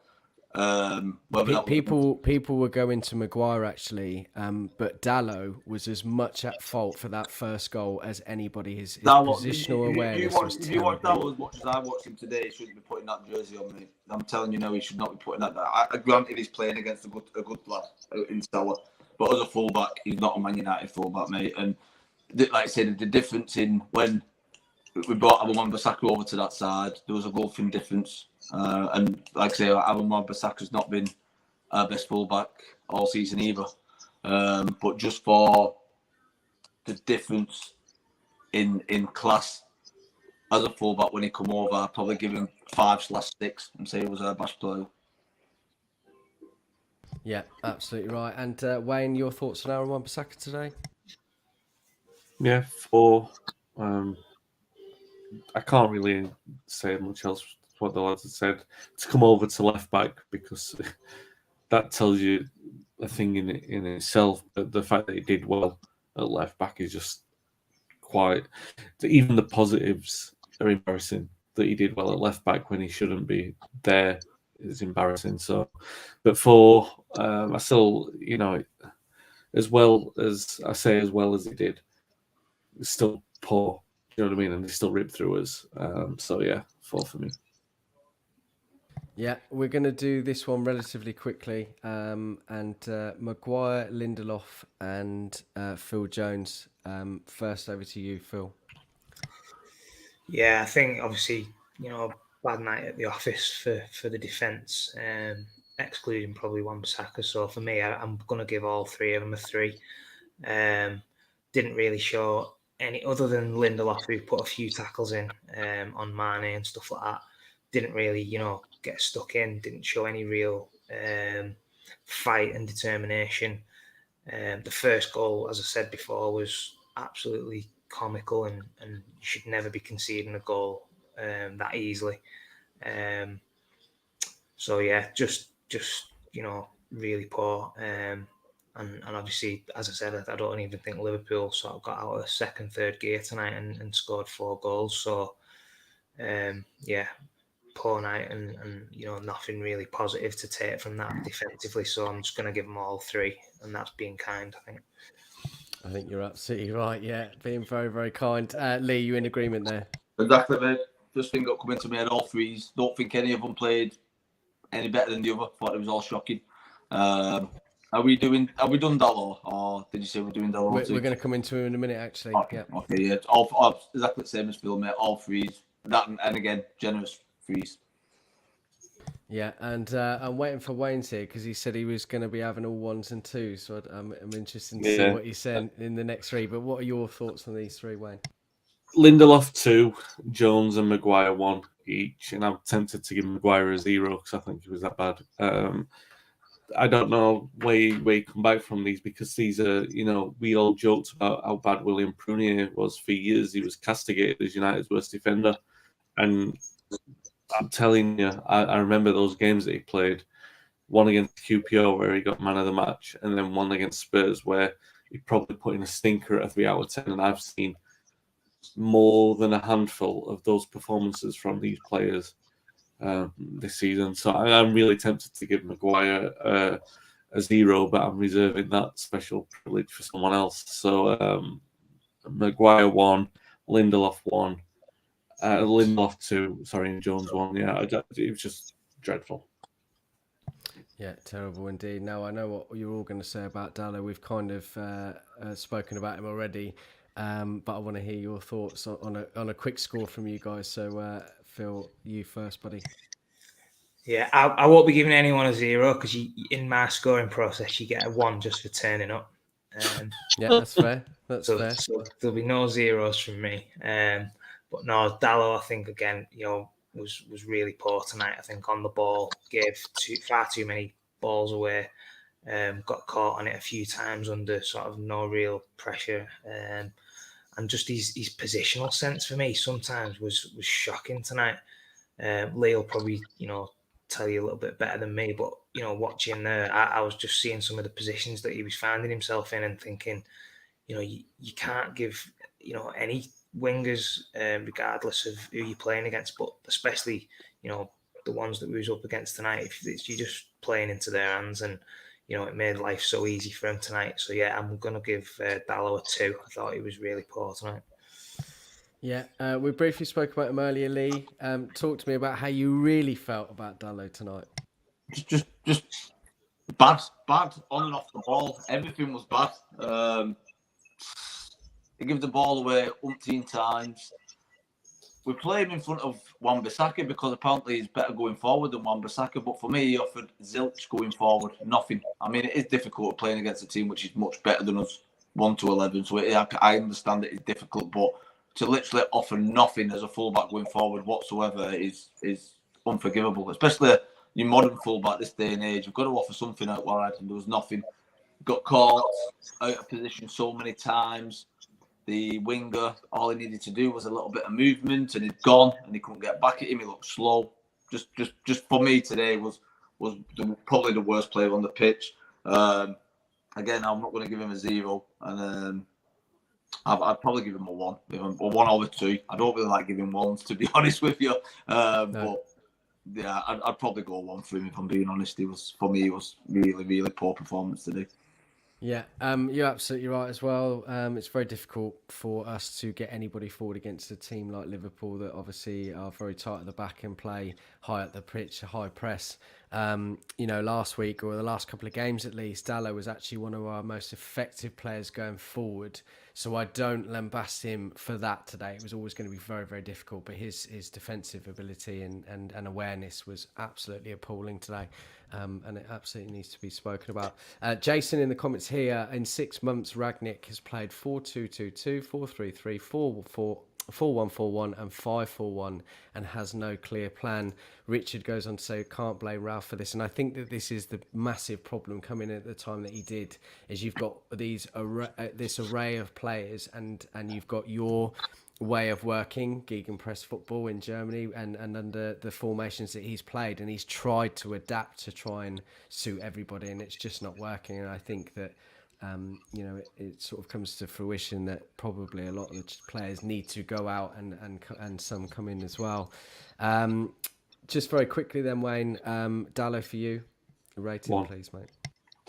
Speaker 1: People were going to Maguire actually, but Dalot was as much at fault for that first goal as anybody. His positional awareness was terrible.
Speaker 3: You watch Dalot as much as I watched him today. He shouldn't be putting that jersey on, mate. I'm telling you now, he should not be putting that. Granted, he's playing against a good lad in Salah, but as a fullback, he's not a Man United fullback, mate. And like I said, the difference in when we brought Aaron Wan-Bissaka over to that side, there was a gulfing difference. And like I say, Aaron Wan-Bissaka's not been our best fullback all season either. But just for the difference in class as a fullback when he come over, I'd probably give him 5/6 and say he was our best player.
Speaker 1: Yeah, absolutely right. And Wayne, your thoughts on Aaron Wan-Bissaka today?
Speaker 4: Yeah, 4. I can't really say much else to what the lads have said. To come over to left back, because that tells you a thing in itself. But the fact that he did well at left back is just quite. Even the positives are embarrassing. That he did well at left back when he shouldn't be there is embarrassing. So, but I still, as well as I say, as well as he did, it's still poor. You know what I mean? And he still ripped through us. So yeah, 4 for me.
Speaker 1: Yeah, we're going to do this one relatively quickly. Maguire, Lindelof, and Phil Jones. First, over to you, Phil.
Speaker 2: Yeah, I think obviously, bad night at the office for the defence, excluding probably Wan-Bissaka. So for me, I'm going to give all three of them a 3. Didn't really show any other than Lindelof, who put a few tackles in on Mane and stuff like that. Didn't really, get stuck in. Didn't show any real fight and determination. The first goal, as I said before, was absolutely comical, and you should never be conceding a goal that easily. So yeah, just really poor. And obviously, as I said, I don't even think Liverpool sort of got out of second, third gear tonight and scored 4 goals. So yeah, poor night, and nothing really positive to take from that defensively. So I'm just going to give them all 3, and that's being kind, I think.
Speaker 1: I think you're absolutely right. Yeah, being very, very kind. Lee, you in agreement there?
Speaker 3: Exactly, mate. First thing that come into my head, all 3s. Don't think any of them played any better than the other. Thought it was all shocking. Are we done Dallo, or did you say we're doing Dallo?
Speaker 1: We're going to come into him in a minute, actually.
Speaker 3: Okay,
Speaker 1: Yeah.
Speaker 3: okay, yeah. All exactly the same as Phil, mate. All 3s. That and again, generous 3s.
Speaker 1: Yeah, and I'm waiting for Wayne's here because he said he was going to be having all 1s and 2s. So I'm interested to see what he said in the next 3. But what are your thoughts on these 3, Wayne?
Speaker 4: Lindelof 2, Jones and Maguire 1 each, and I'm tempted to give Maguire a 0 because I think he was that bad. I don't know where you come back from these, because these are, we all joked about how bad William Prunier was for years. He was castigated as United's worst defender, and I'm telling you, I remember those games that he played. One against QPR where he got man of the match, and then one against Spurs where he probably put in a stinker at a 3 out of 10. And I've seen more than a handful of those performances from these players this season. So I'm really tempted to give Maguire a 0, but I'm reserving that special privilege for someone else. So Maguire 1, Lindelof 1, Lindelof 2, sorry, and Jones 1. Yeah, it was just dreadful.
Speaker 1: Yeah, terrible indeed. Now, I know what you're all going to say about Dallo. We've kind of spoken about him already, but I want to hear your thoughts on a quick score from you guys. So, Phil, you first, buddy.
Speaker 2: Yeah, I won't be giving anyone a 0 because in my scoring process, you get a 1 just for turning up.
Speaker 1: Yeah, that's fair. That's fair.
Speaker 2: So there'll be no 0s from me. But no, Dallo, I think, again, was really poor tonight. I think on the ball, gave far too many balls away. Got caught on it a few times under sort of no real pressure. And just his positional sense for me sometimes was shocking tonight. Lee will probably, tell you a little bit better than me, but, watching there, I was just seeing some of the positions that he was finding himself in and thinking, you can't give, any wingers, regardless of who you're playing against, but especially, the ones that we was up against tonight, if you're just playing into their hands, and, it made life so easy for him tonight. So, yeah, I'm going to give Dallo a 2. I thought he was really poor tonight.
Speaker 1: Yeah, we briefly spoke about him earlier, Lee. Talk to me about how you really felt about Dallo tonight.
Speaker 3: Just bad on and off the ball. Everything was bad. He gives the ball away umpteen times. We play him in front of Wan-Bissaka because apparently he's better going forward than Wan-Bissaka. But for me, he offered zilch going forward. Nothing. I mean, it is difficult playing against a team which is much better than us, 1 to 11. So I understand it is difficult, but to literally offer nothing as a fullback going forward whatsoever is unforgivable. Especially your modern fullback this day and age. You've got to offer something out wide, and there was nothing. Got caught out of position so many times. The winger, all he needed to do was a little bit of movement, and he'd gone, and he couldn't get back at him. He looked slow. Just for me today was probably the worst player on the pitch. Again, I'm not going to give him a 0, and I'd probably give him a 1, a 1 or a 2. I don't really like giving 1s, to be honest with you.
Speaker 1: No.
Speaker 3: But yeah, I'd probably go 1 for him if I'm being honest. It was really, really poor performance today.
Speaker 1: Yeah, you're absolutely right as well. It's very difficult for us to get anybody forward against a team like Liverpool that obviously are very tight at the back and play high at the pitch, high press. Last week or the last couple of games at least, Dalot was actually one of our most effective players going forward. So I don't lambast him for that today. It was always going to be very, very difficult, but his defensive ability and awareness was absolutely appalling today. And it absolutely needs to be spoken about. Jason in the comments here, in 6 months, Ragnick has played 4-2-2-2, 4-3-3, 4-4, 4-1-4-1 and 5-4-1 and has no clear plan. Richard goes on to say, can't blame Ralph for this. And I think that this is the massive problem coming in at the time that he did, is you've got this array of players and you've got your way of working, gegenpress football in Germany and under the formations that he's played, and he's tried to adapt to try and suit everybody, and it's just not working. And I think that it sort of comes to fruition that probably a lot of the players need to go out and some come in as well. Just very quickly then, Wayne, Dalot for you, a rating
Speaker 4: 1.
Speaker 1: please, mate.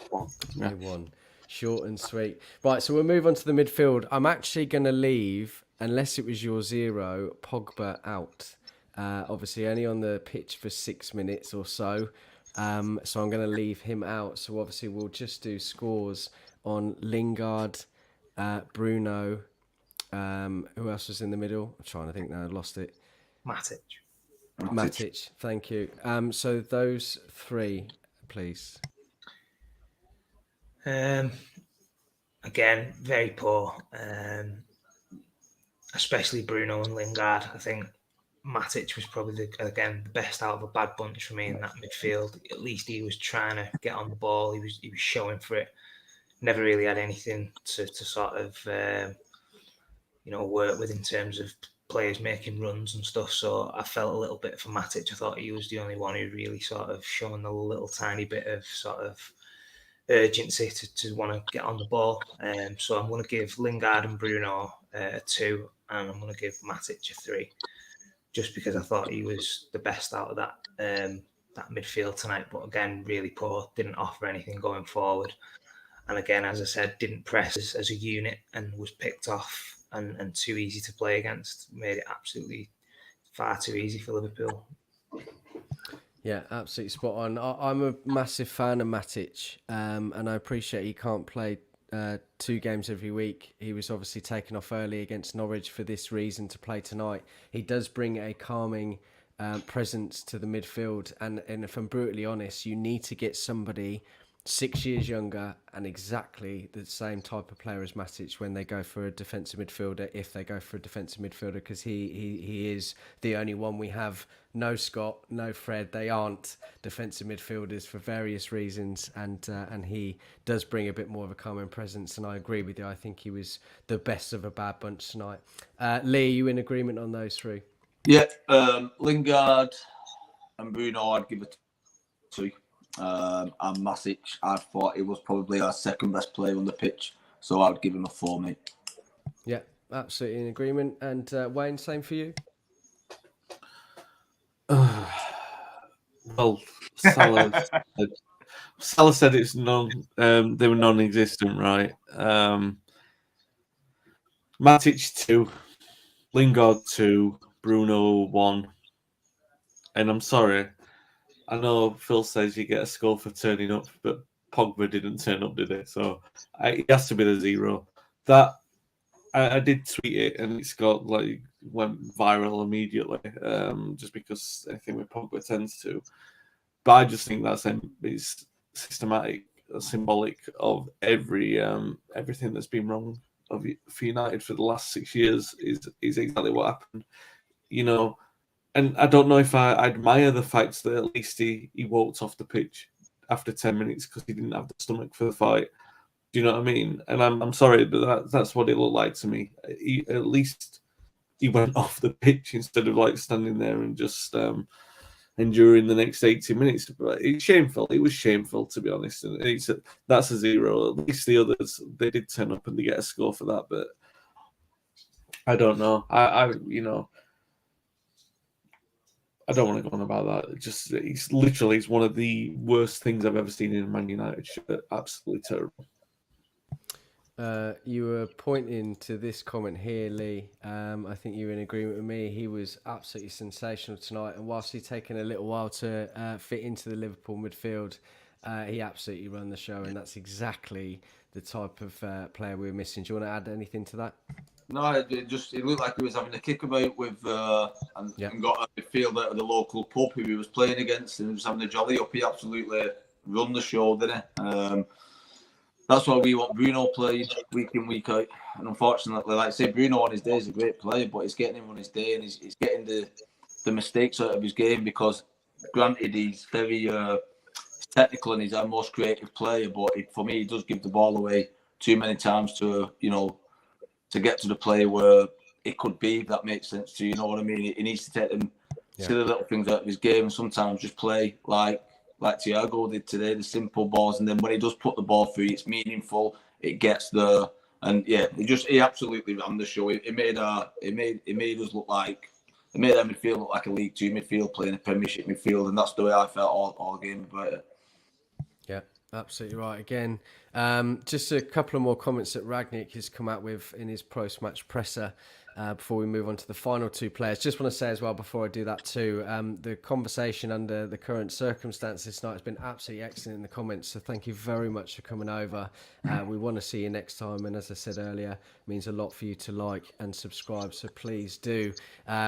Speaker 4: 1. Yeah.
Speaker 1: 1. Short and sweet. Right, so we'll move on to the midfield. I'm actually going to leave, unless it was your 0, Pogba out. Obviously only on the pitch for 6 minutes or so. So I'm going to leave him out. So obviously we'll just do scores on Lingard, Bruno. Who else was in the middle? I'm trying to think now. I lost it. Matic. Thank you. So those 3, please.
Speaker 2: Again, very poor. Especially Bruno and Lingard. I think Matic was probably the best out of a bad bunch for me in that midfield. At least he was trying to get on the ball. He was showing for it. Never really had anything to sort of work with in terms of players making runs and stuff. So I felt a little bit for Matic. I thought he was the only one who really sort of shown a little tiny bit of sort of urgency to want to get on the ball. So I'm going to give Lingard and Bruno a 2, and I'm going to give Matic a 3, just because I thought he was the best out of that midfield tonight. But again, really poor, didn't offer anything going forward. And again, as I said, didn't press as a unit and was picked off and too easy to play against. Made it absolutely far too easy for Liverpool.
Speaker 1: Yeah, absolutely spot on. I'm a massive fan of Matic, and I appreciate he can't play 2 games every week. He was obviously taken off early against Norwich for this reason to play tonight. He does bring a calming presence to the midfield, and if I'm brutally honest, you need to get somebody 6 years younger and exactly the same type of player as Matic when they go for a defensive midfielder, if they go for a defensive midfielder, because he is the only one we have. No Scott, no Fred. They aren't defensive midfielders for various reasons, and he does bring a bit more of a calming presence, and I agree with you. I think he was the best of a bad bunch tonight. Lee, are you in agreement on those 3?
Speaker 3: Yeah, Lingard and Bruno, I'd give it 2. And Matic, I thought he was probably our second best player on the pitch, so I would give him a 4, mate.
Speaker 1: Yeah, absolutely in agreement. And Wayne, same for you?
Speaker 4: Well, Salah said it's they were non-existent, right? Matic 2, Lingard 2, Bruno 1, and I'm sorry, I know Phil says you get a score for turning up, but Pogba didn't turn up, did he? So it has to be the 0. That I did tweet it, and it's got went viral immediately, just because I think with Pogba tends to. But I just think that's is systematic, symbolic of everything that's been wrong for United for the last 6 years. Is exactly what happened. And I don't know if I admire the fact that at least he walked off the pitch after 10 minutes because he didn't have the stomach for the fight. Do you know what I mean? And I'm sorry, but that's what it looked like to me. At least he went off the pitch instead of like standing there and just enduring the next 80 minutes. But it's shameful. It was shameful, to be honest. And that's a 0. At least the others, they did turn up and they get a score for that. But I don't know. I don't want to go on about that. It's literally one of the worst things I've ever seen in a Man United shirt. Absolutely terrible.
Speaker 1: You were pointing to this comment here, Lee. I think you were in agreement with me. He was absolutely sensational tonight. And whilst he's taken a little while to fit into the Liverpool midfield, he absolutely run the show. And that's exactly the type of player we were missing. Do you want to add anything to that?
Speaker 3: No, it looked like he was having a kickabout with and got a midfield out of the local pub who he was playing against, and he was having a jolly up. He absolutely run the show, didn't he? That's why we want Bruno playing week in, week out. And unfortunately, like I say, Bruno on his day is a great player, but he's getting him on his day, and he's getting the mistakes out of his game because, granted, he's very technical and he's our most creative player, but for me, he does give the ball away too many times to get to the player where it could be, if that makes sense to you. You know what I mean? He needs to take them silly little things out of his game and sometimes just play like Thiago did today, the simple balls. And then when he does put the ball through, it's meaningful, it gets there. And yeah, he absolutely ran the show. It made us look like, it made our midfield look like a League Two midfield playing a Premiership midfield. And that's the way I felt all game about it.
Speaker 1: Yeah, absolutely right. Again, just a couple of more comments that Rangnick has come out with in his post-match presser before we move on to the final two players. Just want to say as well, before I do that too, the conversation under the current circumstances tonight has been absolutely excellent in the comments. So thank you very much for coming over. We want to see you next time. And as I said earlier, it means a lot for you to like and subscribe. So please do.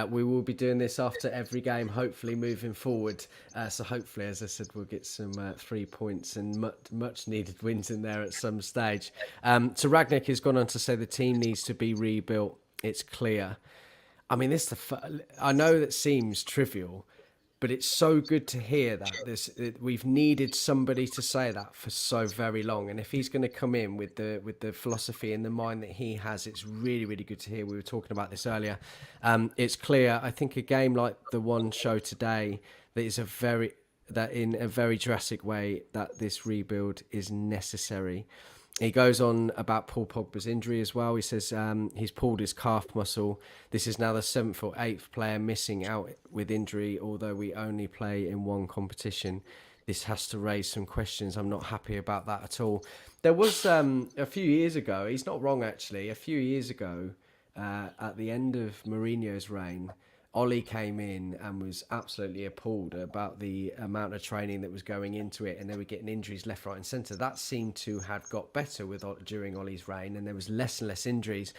Speaker 1: We will be doing this after every game, hopefully moving forward. So hopefully, as I said, we'll get some 3 points and much needed wins in there at some stage. So Rangnick has gone on to say the team needs to be rebuilt. It's clear. I mean, I know that seems trivial, but it's so good to hear that we've needed somebody to say that for so very long. And if he's going to come in with the philosophy and the mind that he has, it's really, really good to hear. We were talking about this earlier. It's clear. I think a game like the one show today that in a very drastic way that this rebuild is necessary. He goes on about Paul Pogba's injury as well. He says he's pulled his calf muscle. This is now the 7th or 8th player missing out with injury, although we only play in one competition. This has to raise some questions. I'm not happy about that at all. There was a few years ago, he's not wrong actually, a few years ago at the end of Mourinho's reign, Ollie came in and was absolutely appalled about the amount of training that was going into it, and they were getting injuries left, right and centre. That seemed to have got better during Ollie's reign, and there was less and less injuries.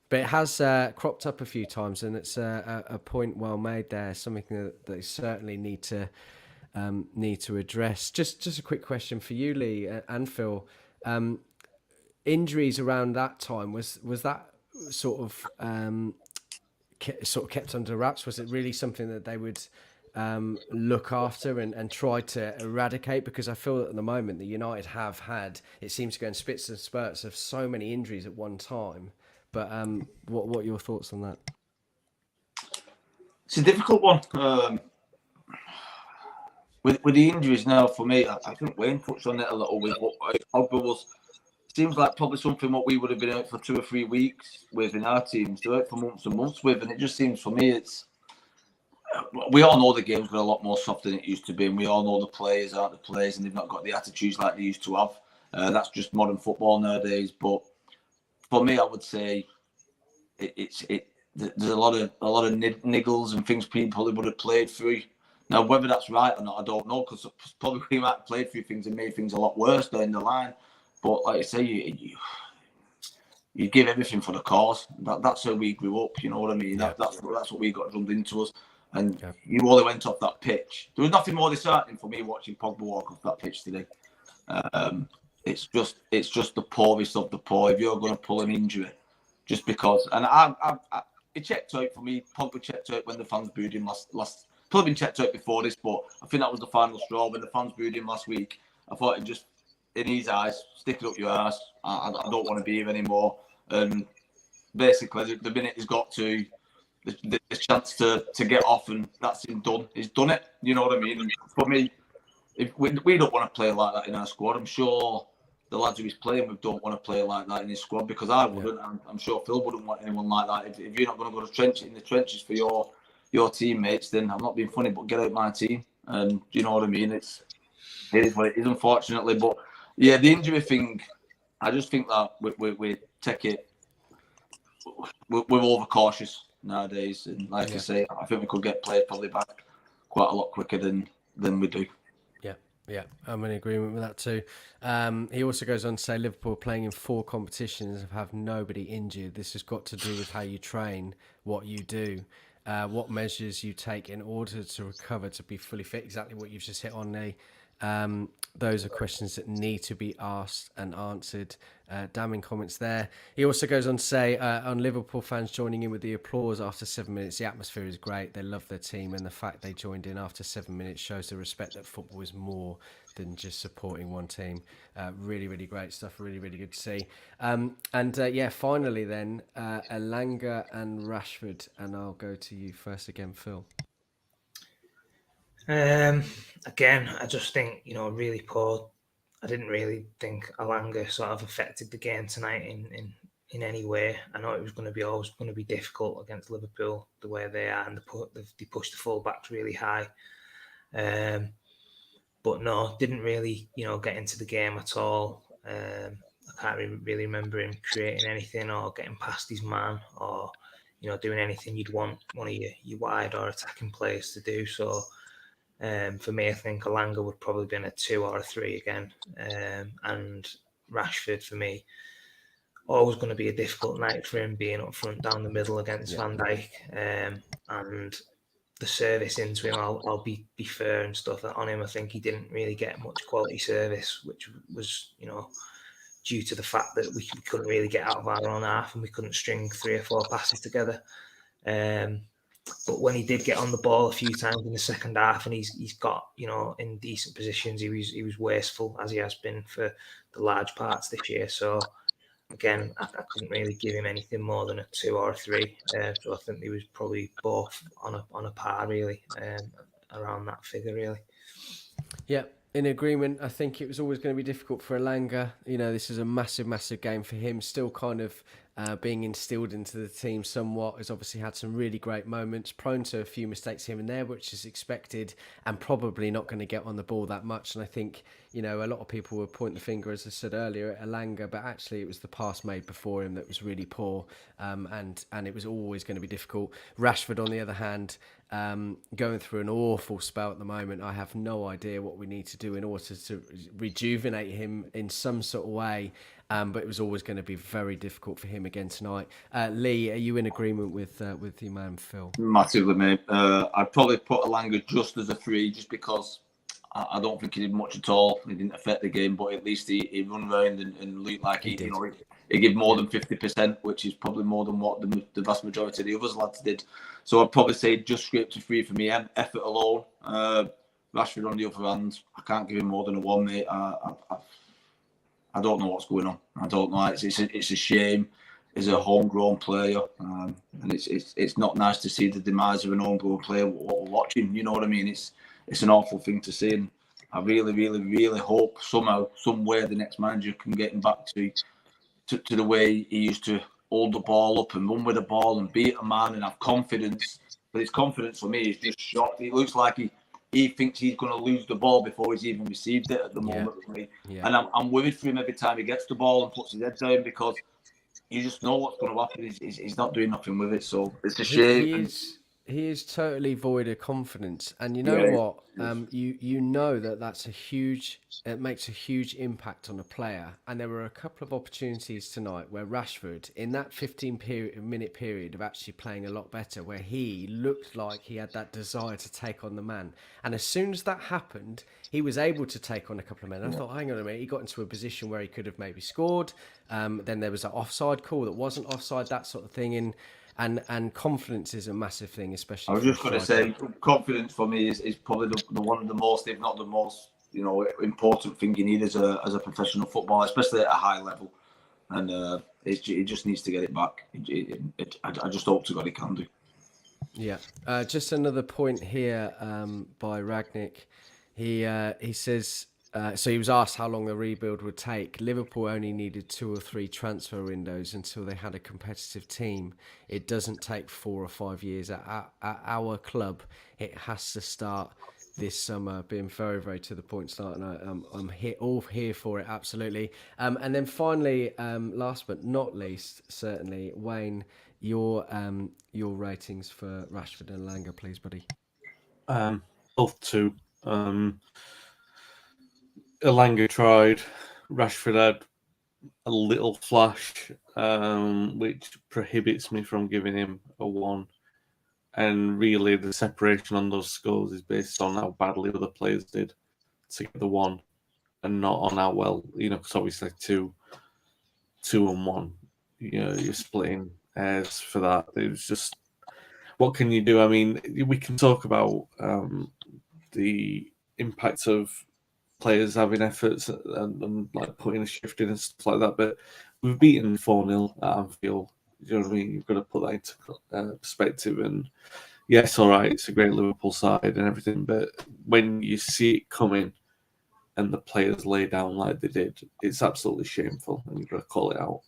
Speaker 1: But it has cropped up a few times, and it's a point well made there, something that they certainly need to address. Just a quick question for you, Lee and Phil. Injuries around that time, was that sort of kept under wraps? Was it really something that they would look after and try to eradicate? Because I feel that at the moment that United have had, it seems to go in spits and spurts of so many injuries at one time. But what are your thoughts on that?
Speaker 3: It's a difficult one. With the injuries now, for me, I think Wayne touched on it a little with what Pogba was. Seems like probably something what we would have been out for 2 or 3 weeks with in our teams, to out for months and months with, and it just seems for me we all know the game's got a lot more soft than it used to be, and we all know the players aren't the players, and they've not got the attitudes like they used to have. That's just modern football nowadays. But for me, I would say there's a lot of niggles and things people would have played through. Now, whether that's right or not, I don't know, because probably we might have played through things and made things a lot worse down the line. But like I say, you give everything for the cause. That's how we grew up. You know what I mean?
Speaker 1: Yeah.
Speaker 3: That's what we got drummed into us. And you only went off that pitch. There was nothing more disheartening for me watching Pogba walk off that pitch today. It's just the poorest of the poor. If you're going to pull an injury, just because, and he checked out for me. Probably checked out when the fans booed him last. Probably been checked out before this, but I think that was the final straw when the fans booed him last week. I thought it just, in his eyes, stick it up your ass. I don't want to be here anymore. And basically, the minute he's got to the chance to get off, and that's him done. He's done it. You know what I mean? And for me, if we don't want to play like that in our squad. I'm sure the lads who he's playing with don't want to play like that in his squad, because I wouldn't. I'm sure Phil wouldn't want anyone like that. If you're not going to go in the trenches for your teammates, then I'm not being funny, but get out my team. And you know what I mean? It is what it is, unfortunately. But yeah, the injury thing, I just think that we take it. We're overcautious nowadays, and like I say, I think we could get players probably back quite a lot quicker than we do.
Speaker 1: Yeah, I'm in agreement with that too. He also goes on to say Liverpool playing in 4 competitions have nobody injured. This has got to do with how you train, what you do, what measures you take in order to recover to be fully fit. Exactly what you've just hit on, Lee. Those are questions that need to be asked and answered. Damning comments there. He also goes on to say, on Liverpool fans joining in with the applause after 7 minutes, the atmosphere is great. They love their team, and the fact they joined in after 7 minutes shows the respect that football is more than just supporting one team. Really, really great stuff. Really, really good to see. Finally then, Elanga and Rashford, and I'll go to you first again, Phil.
Speaker 2: Again, I just think, really poor. I didn't really think Alanga sort of affected the game tonight in any way. I know it was always going to be difficult against Liverpool the way they are, and they pushed the full-backs really high. But no, didn't really, get into the game at all. I can't really remember him creating anything or getting past his man or, doing anything you'd want one of your wide or attacking players to do. So, for me, I think Alanga would probably been a 2 or a 3 again. And Rashford, for me, always going to be a difficult night for him, being up front down the middle against Van Dijk. And the service into him, I'll be fair and stuff on him. I think he didn't really get much quality service, which was, due to the fact that we couldn't really get out of our own half and we couldn't string 3 or 4 passes together. But when he did get on the ball a few times in the second half, and he's got, in decent positions, he was wasteful, as he has been for the large parts this year. So again, I couldn't really give him anything more than a 2 or a 3. So I think he was probably both on a par, really, around that figure, really.
Speaker 1: Yeah, in agreement. I think it was always going to be difficult for Elanga. This is a massive, massive game for him. Still kind of being instilled into the team somewhat. Has obviously had some really great moments, prone to a few mistakes here and there, which is expected, and probably not going to get on the ball that much. And I think, a lot of people would point the finger, as I said earlier, at Elanga, but actually it was the pass made before him that was really poor, and it was always going to be difficult. Rashford, on the other hand, going through an awful spell at the moment. I have no idea what we need to do in order to rejuvenate him in some sort of way. But it was always going to be very difficult for him again tonight. Lee, are you in agreement with your man Phil?
Speaker 3: Massively, mate. I'd probably put Elanga just as a 3, just because I don't think he did much at all. He didn't affect the game, but at least he run around and looked like he gave more than 50%, which is probably more than what the vast majority of the others lads did. So I'd probably say just scraped a 3 for me. Effort alone. Rashford on the other hand, I can't give him more than a 1, mate. I don't know what's going on. I don't know. It's a shame. He's a homegrown player, and it's not nice to see the demise of an homegrown player watching. You know what I mean? It's an awful thing to see, and I really, really, really hope somehow, somewhere, the next manager can get him back to the way he used to hold the ball up and run with the ball and beat a man and have confidence. But his confidence for me is just shocked. It looks like he thinks he's going to lose the ball before he's even received it at the moment. And I'm worried for him every time he gets the ball and puts his head down, because you just know what's going to happen. He's not doing nothing with it, so it's a shame.
Speaker 1: He is totally void of confidence, and you know what? You know that's it makes a huge impact on a player. And there were a couple of opportunities tonight where Rashford, in that 15-minute period of actually playing a lot better, where he looked like he had that desire to take on the man. And as soon as that happened, he was able to take on a couple of men. I thought, hang on a minute, he got into a position where he could have maybe scored. Then there was an offside call that wasn't offside, that sort of thing. and confidence is a massive thing, especially.
Speaker 3: I was
Speaker 1: for
Speaker 3: just
Speaker 1: a
Speaker 3: going to
Speaker 1: striker.
Speaker 3: say, confidence for me is probably the one of the most, if not the most, important thing you need as a professional footballer, especially at a high level. And it just needs to get it back. I just hope to God he can do.
Speaker 1: Yeah. Just another point here by Ragnick. He says, so he was asked how long the rebuild would take. Liverpool only needed 2 or 3 transfer windows until they had a competitive team. It doesn't take 4 or 5 years. At our club, it has to start this summer. Being very, very to the point start, and I'm all here for it, absolutely. And then finally, last but not least, certainly, Wayne, your ratings for Rashford and Langer, please, buddy.
Speaker 4: Both 2. Elanga tried. Rashford had a little flash, which prohibits me from giving him a 1. And really, the separation on those scores is based on how badly other players did to get the 1, and not on how well, because obviously 2 and 1, you're splitting hairs for that. It was just, what can you do? I mean, we can talk about the impact of players having efforts and like putting a shift in and stuff like that, but we've beaten 4-0 at Anfield. You know what I mean? You've got to put that into perspective. And yes, all right, it's a great Liverpool side and everything, but when you see it coming and the players lay down like they did, it's absolutely shameful, and you've got to call it out.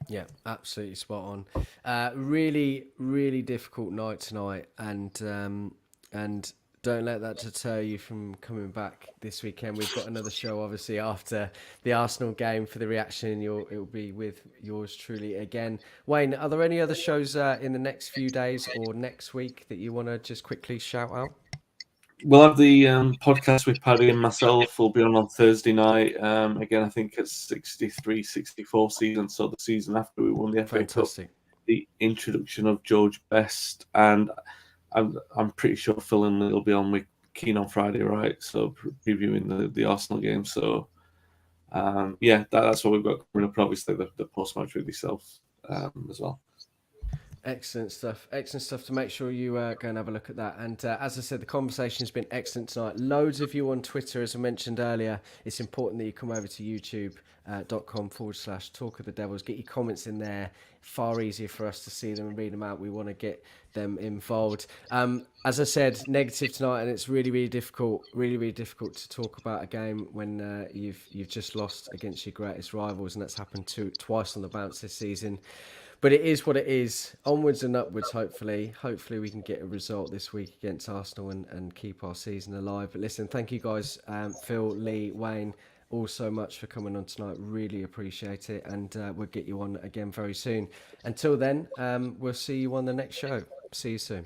Speaker 1: Yeah, absolutely spot on. Really, really difficult night tonight, and don't let that deter you from coming back this weekend. We've got another show, obviously, after the Arsenal game for the reaction. It'll be with yours truly again. Wayne, are there any other shows in the next few days or next week that you want to just quickly shout out?
Speaker 4: We'll have the podcast with Paddy and myself. Will be on Thursday night. Again, I think it's 63, 64 season, so the season after we won the FA Cup. The introduction of George Best, and I'm pretty sure Phil and Lee will be on with Keane on Friday, right? So previewing the Arsenal game. So that's what we've got coming up. Obviously, the post match with yourself as well.
Speaker 1: Excellent stuff. Excellent stuff. To make sure you go and have a look at that. And as I said, the conversation has been excellent tonight. Loads of you on Twitter, as I mentioned earlier. It's important that you come over to youtube.com/Talk of the Devils. Get your comments in there. Far easier for us to see them and read them out. We want to get them involved. As I said, negative tonight, and it's really, really difficult. Really, really difficult to talk about a game when you've just lost against your greatest rivals, and that's happened twice on the bounce this season. But it is what it is. Onwards and upwards, hopefully. Hopefully we can get a result this week against Arsenal and keep our season alive. But listen, thank you guys, Phil, Lee, Wayne, all so much for coming on tonight. Really appreciate it. And we'll get you on again very soon. Until then, we'll see you on the next show. See you soon.